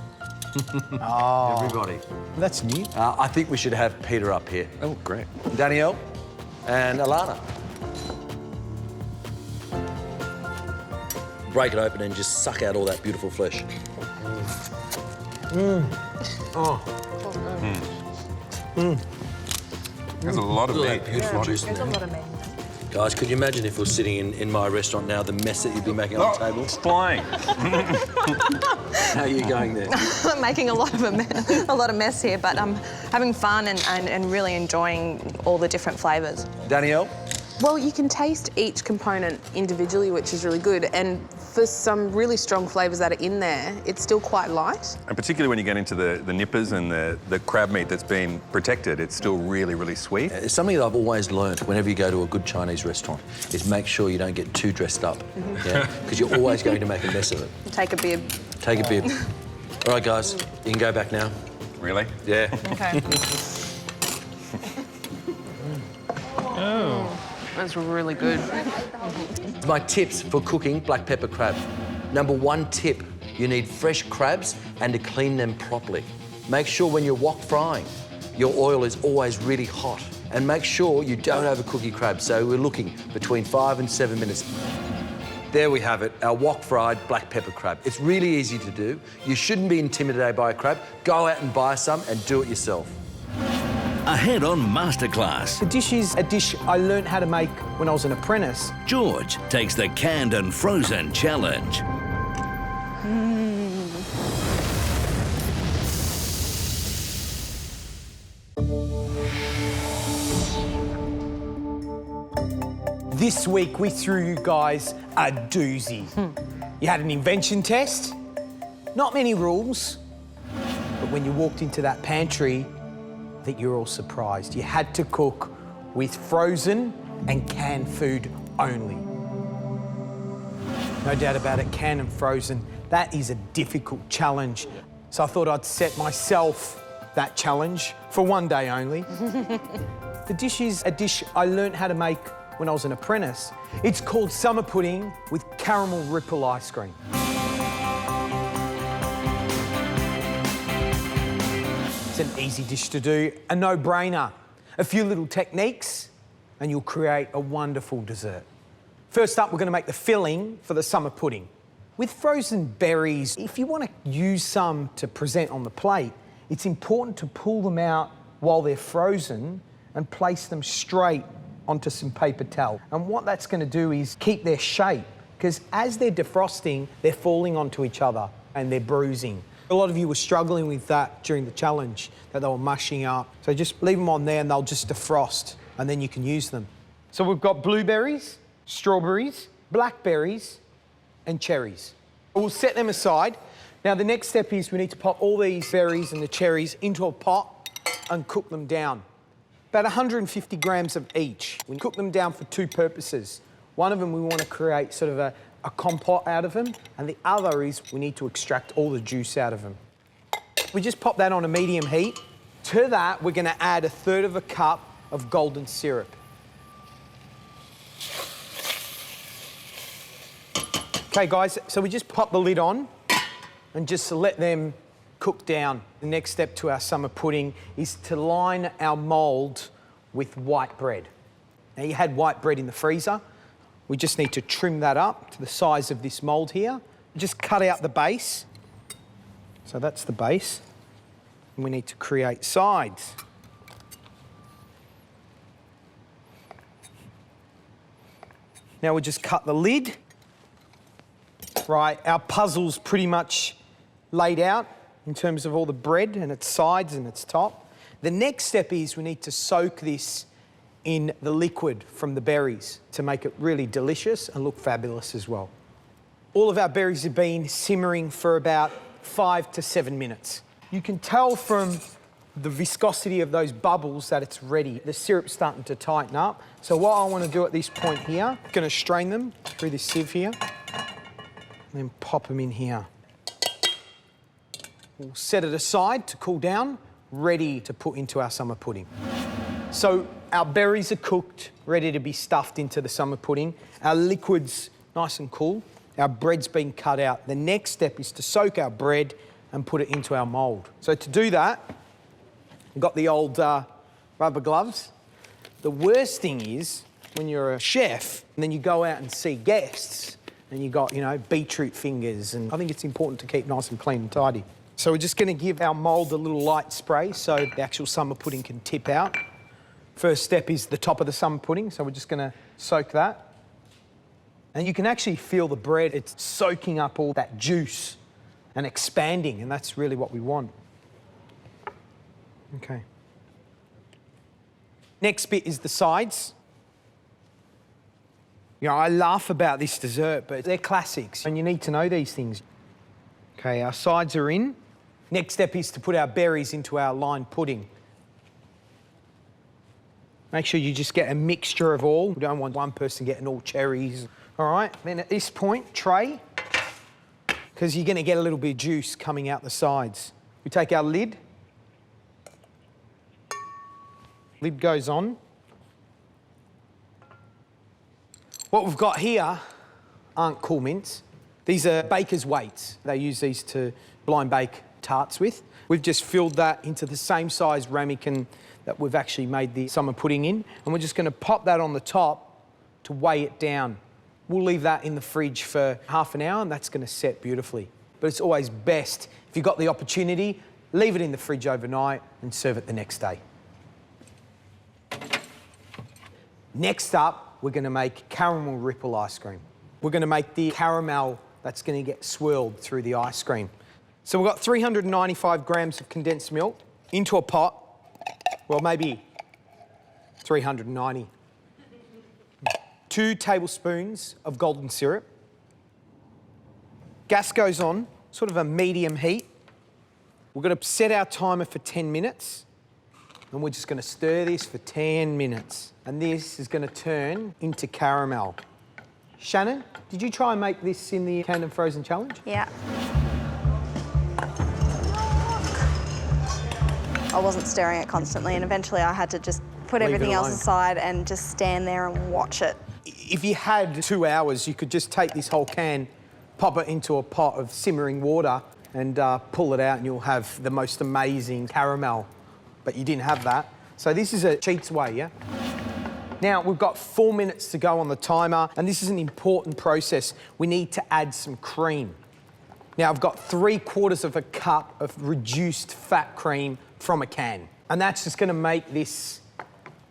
Oh. Everybody. That's new. I think we should have Peter up here. Oh, great. Danielle and Alana. Break it open and just suck out all that beautiful flesh. Oh. There's a lot of meat. Beautiful juice in there. There's a lot of meat. Guys, could you imagine if we're sitting in my restaurant now, the mess that you'd be making on the table? It's flying. How are you going there? I'm making a lot of mess here, but I'm having fun and really enjoying all the different flavours. Danielle? Well, you can taste each component individually, which is really good. And for some really strong flavours that are in there, it's still quite light. And particularly when you get into the nippers and the crab meat that's been protected, it's still really, really sweet. It's something that I've always learned whenever you go to a good Chinese restaurant, is make sure you don't get too dressed up. Because you're always going to make a mess of it. Take a bib. Take a bib. All right, guys, you can go back now. Really? Yeah. Okay. Oh. That's really good. My tips for cooking black pepper crab. Number 1 tip, you need fresh crabs and to clean them properly. Make sure when you're wok frying, your oil is always really hot. And make sure you don't overcook your crabs. So we're looking between 5 and 7 minutes. There we have it, our wok-fried black pepper crab. It's really easy to do. You shouldn't be intimidated by a crab. Go out and buy some and do it yourself. Ahead on Masterclass. The dish is a dish I learned how to make when I was an apprentice. George takes the canned and frozen challenge. This week we threw you guys a doozy. You had an invention test, not many rules, but when you walked into that pantry, I think you're all surprised. You had to cook with frozen and canned food only. No doubt about it, canned and frozen, that is a difficult challenge. So I thought I'd set myself that challenge for one day only. The dish is a dish I learnt how to make when I was an apprentice. It's called summer pudding with caramel ripple ice cream. It's an easy dish to do, a no-brainer. A few little techniques and you'll create a wonderful dessert. First up, we're going to make the filling for the summer pudding. With frozen berries, if you want to use some to present on the plate, it's important to pull them out while they're frozen and place them straight onto some paper towel. And what that's going to do is keep their shape, because as they're defrosting, they're falling onto each other and they're bruising. A lot of you were struggling with that during the challenge, that they were mushing up. So just leave them on there and they'll just defrost and then you can use them. So we've got blueberries, strawberries, blackberries and cherries. We'll set them aside. Now the next step is we need to pop all these berries and the cherries into a pot and cook them down. About 150 grams of each. We cook them down for 2 purposes. One of them we want to create sort of a compote out of them, and the other is we need to extract all the juice out of them. We just pop that on a medium heat. To that, we're going to add 1/3 of a cup of golden syrup. Okay, guys, so we just pop the lid on and just let them cook down. The next step to our summer pudding is to line our mould with white bread. Now, you had white bread in the freezer. We just need to trim that up to the size of this mould here. Just cut out the base. So that's the base. And we need to create sides. Now we'll just cut the lid. Right, our puzzle's pretty much laid out in terms of all the bread and its sides and its top. The next step is we need to soak this in the liquid from the berries to make it really delicious and look fabulous as well. All of our berries have been simmering for about 5 to 7 minutes. You can tell from the viscosity of those bubbles that it's ready. The syrup's starting to tighten up. So what I want to do at this point here, I'm going to strain them through this sieve here, and then pop them in here. We'll set it aside to cool down, ready to put into our summer pudding. So our berries are cooked, ready to be stuffed into the summer pudding. Our liquid's nice and cool. Our bread's been cut out. The next step is to soak our bread and put it into our mould. So to do that, I've got the old rubber gloves. The worst thing is when you're a chef and then you go out and see guests and you got, you know, beetroot fingers, and I think it's important to keep nice and clean and tidy. So we're just going to give our mould a little light spray so the actual summer pudding can tip out. First step is the top of the summer pudding, so we're just going to soak that. And you can actually feel the bread, it's soaking up all that juice and expanding, and that's really what we want. Okay. Next bit is the sides. You know, I laugh about this dessert, but they're classics, and you need to know these things. Okay, our sides are in. Next step is to put our berries into our lined pudding. Make sure you just get a mixture of all. We don't want one person getting all cherries. All right, then at this point, tray, because you're going to get a little bit of juice coming out the sides. We take our lid. Lid goes on. What we've got here aren't cool mints. These are baker's weights. They use these to blind bake tarts with. We've just filled that into the same size ramekin that we've actually made the summer pudding in, and we're just going to pop that on the top to weigh it down. We'll leave that in the fridge for half an hour, and that's going to set beautifully. But it's always best, if you've got the opportunity, leave it in the fridge overnight and serve it the next day. Next up, we're going to make caramel ripple ice cream. We're going to make the caramel that's going to get swirled through the ice cream. So we've got 395 grams of condensed milk into a pot. Well, maybe 390. 2 tablespoons of golden syrup. Gas goes on, sort of a medium heat. We're going to set our timer for 10 minutes, and we're just going to stir this for 10 minutes. And this is going to turn into caramel. Shannon, did you try and make this in the canned and frozen challenge? Yeah. I wasn't stirring it constantly, and eventually I had to just put everything else aside and just stand there and watch it. If you had 2 hours, you could just take this whole can, pop it into a pot of simmering water and pull it out, and you'll have the most amazing caramel. But you didn't have that. So this is a cheat's way, yeah? Now, we've got 4 minutes to go on the timer, and this is an important process. We need to add some cream. Now, I've got 3/4 cup of reduced fat cream from a can. And that's just going to make this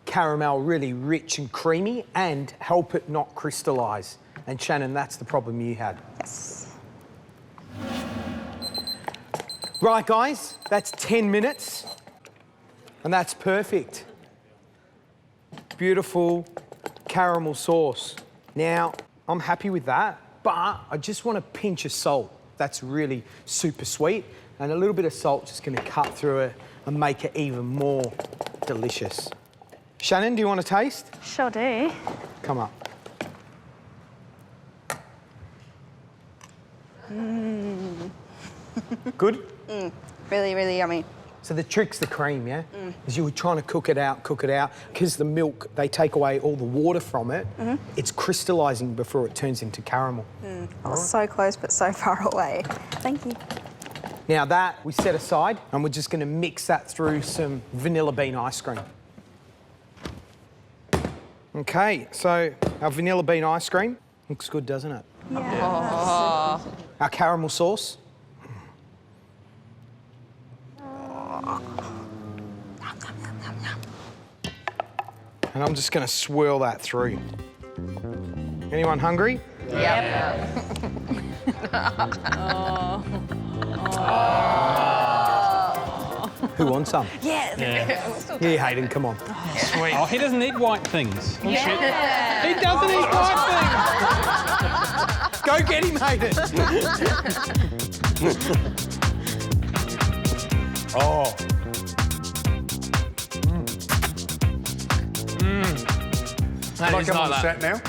caramel really rich and creamy and help it not crystallise. And Shannon, that's the problem you had. Yes. Right, guys, that's 10 minutes. And that's perfect. Beautiful caramel sauce. Now, I'm happy with that, but I just want a pinch of salt. That's really super sweet. And a little bit of salt just going to cut through it and make it even more delicious. Shannon, do you want to taste? Sure do. Come up. Good? Really, really yummy. So the trick's the cream, yeah? As you were trying to cook it out, because the milk, they take away all the water from it, it's crystallising before it turns into caramel. I was so close, but so far away. Thank you. Now that we set aside, and we're just going to mix that through some vanilla bean ice cream. Okay, so our vanilla bean ice cream looks good, doesn't it? Yeah. Our caramel sauce. And I'm just going to swirl that through. Anyone hungry? Yep. Who wants some? Yes. Yeah, Hayden, come on. Sweet. Oh, he doesn't eat white things. Yeah. He doesn't eat white things. Go get him, Hayden. Oh. Can I come on the set now?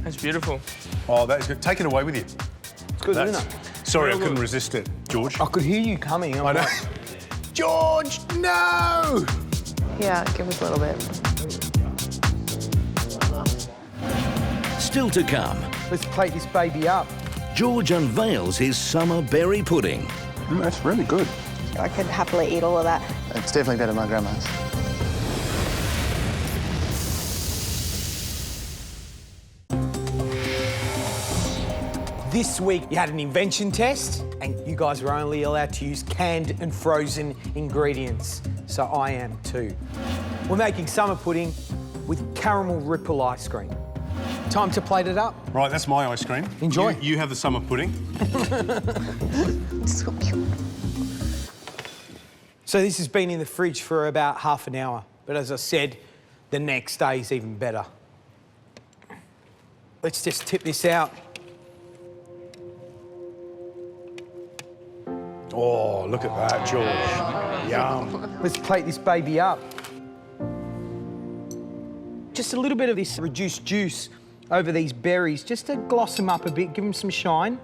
That's beautiful. Oh, that is good. Take it away with you. It's good, isn't it? Sorry, Real I couldn't good. resist it, George. I could hear you coming. I know. George, no! Yeah, give us a little bit. Still to come, Let's plate this baby up. George unveils his summer berry pudding. That's really good. I could happily eat all of that. It's definitely better than my grandma's. This week you had an invention test and you guys were only allowed to use canned and frozen ingredients. So I am too. We're making summer pudding with caramel ripple ice cream. Time to plate it up. Right, that's my ice cream. Enjoy. You have the summer pudding. So cute. So this has been in the fridge for about half an hour. But as I said, the next day is even better. Let's just tip this out. Oh, look at that, George. Yum. Let's plate this baby up. Just a little bit of this reduced juice over these berries, just to gloss them up a bit, give them some shine.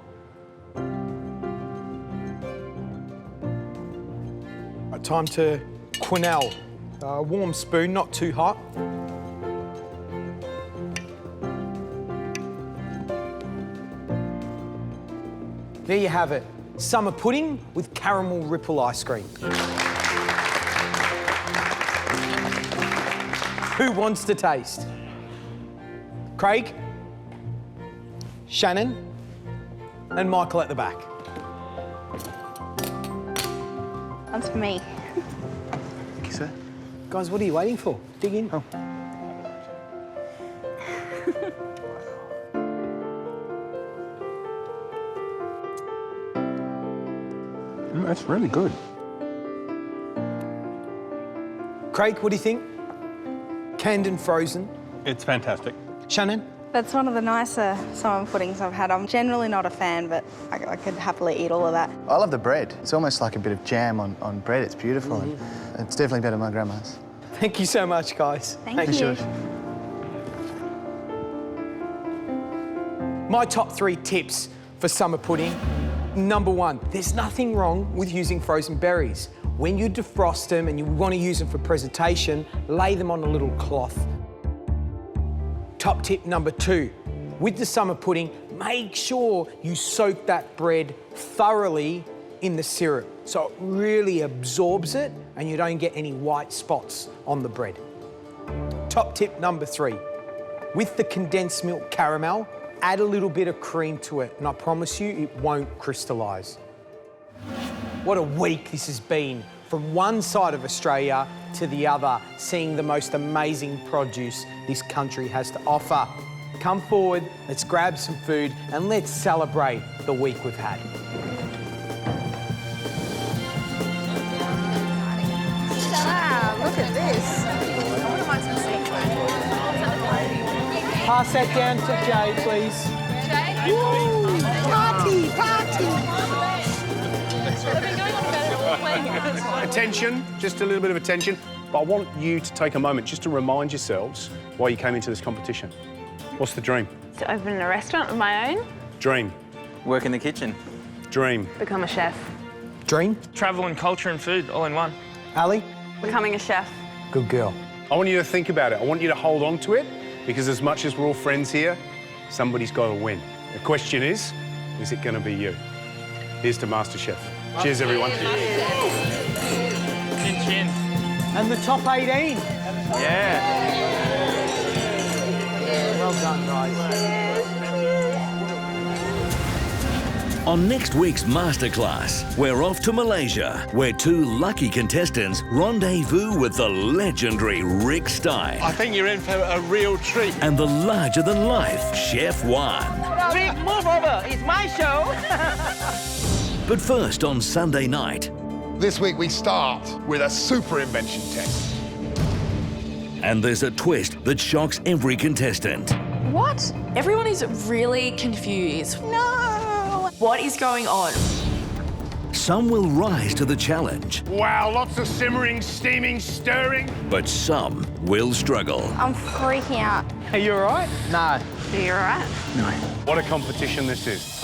Time to quenelle. A warm spoon, not too hot. There you have it. Summer pudding with caramel ripple ice cream. Who wants to taste? Craig, Shannon, and Michael at the back. That's for me. Thank you, sir. Guys, what are you waiting for? Dig in. Oh. That's really good. Craig, what do you think? Canned and frozen. It's fantastic. Shannon? That's one of the nicer summer puddings I've had. I'm generally not a fan, but I could happily eat all of that. I love the bread. It's almost like a bit of jam on bread. It's beautiful. And it's definitely better than my grandma's. Thank you so much, guys. Thank you. George. My top 3 tips for summer pudding. Number 1, there's nothing wrong with using frozen berries. When you defrost them and you want to use them for presentation, lay them on a little cloth. Top tip number 2, with the summer pudding, make sure you soak that bread thoroughly in the syrup so it really absorbs it and you don't get any white spots on the bread. Top tip number 3, with the condensed milk caramel, add a little bit of cream to it and I promise you it won't crystallise. What a week this has been, from one side of Australia to the other, seeing the most amazing produce this country has to offer. Come forward, let's grab some food and let's celebrate the week we've had. Wow, look at this. I wouldn't mind some seafood. Pass that down to Jay, please. Jay? Woo! Party, party! Attention, just a little bit of attention. But I want you to take a moment just to remind yourselves why you came into this competition. What's the dream? To open a restaurant of my own. Dream. Work in the kitchen. Dream. Become a chef. Dream. Travel and culture and food all in one. Ali? Becoming a chef. Good girl. I want you to think about it. I want you to hold on to it because as much as we're all friends here, somebody's got to win. The question is it going to be you? Here's to MasterChef. Cheers, everyone. Chin chin. And the top 18. Yeah. Well done, guys. On next week's Masterclass, we're off to Malaysia, where 2 lucky contestants rendezvous with the legendary Rick Stein I think you're in for a real treat. and the larger-than-life Chef Juan. Rick, move over. It's my show. But first, on Sunday night, This week we start with a super invention test. and there's a twist that shocks every contestant. What? Everyone is really confused. No! What is going on? Some will rise to the challenge, Wow, lots of simmering, steaming, stirring. but some will struggle. I'm freaking out. Are you all right? No. Are you all right? What a competition this is.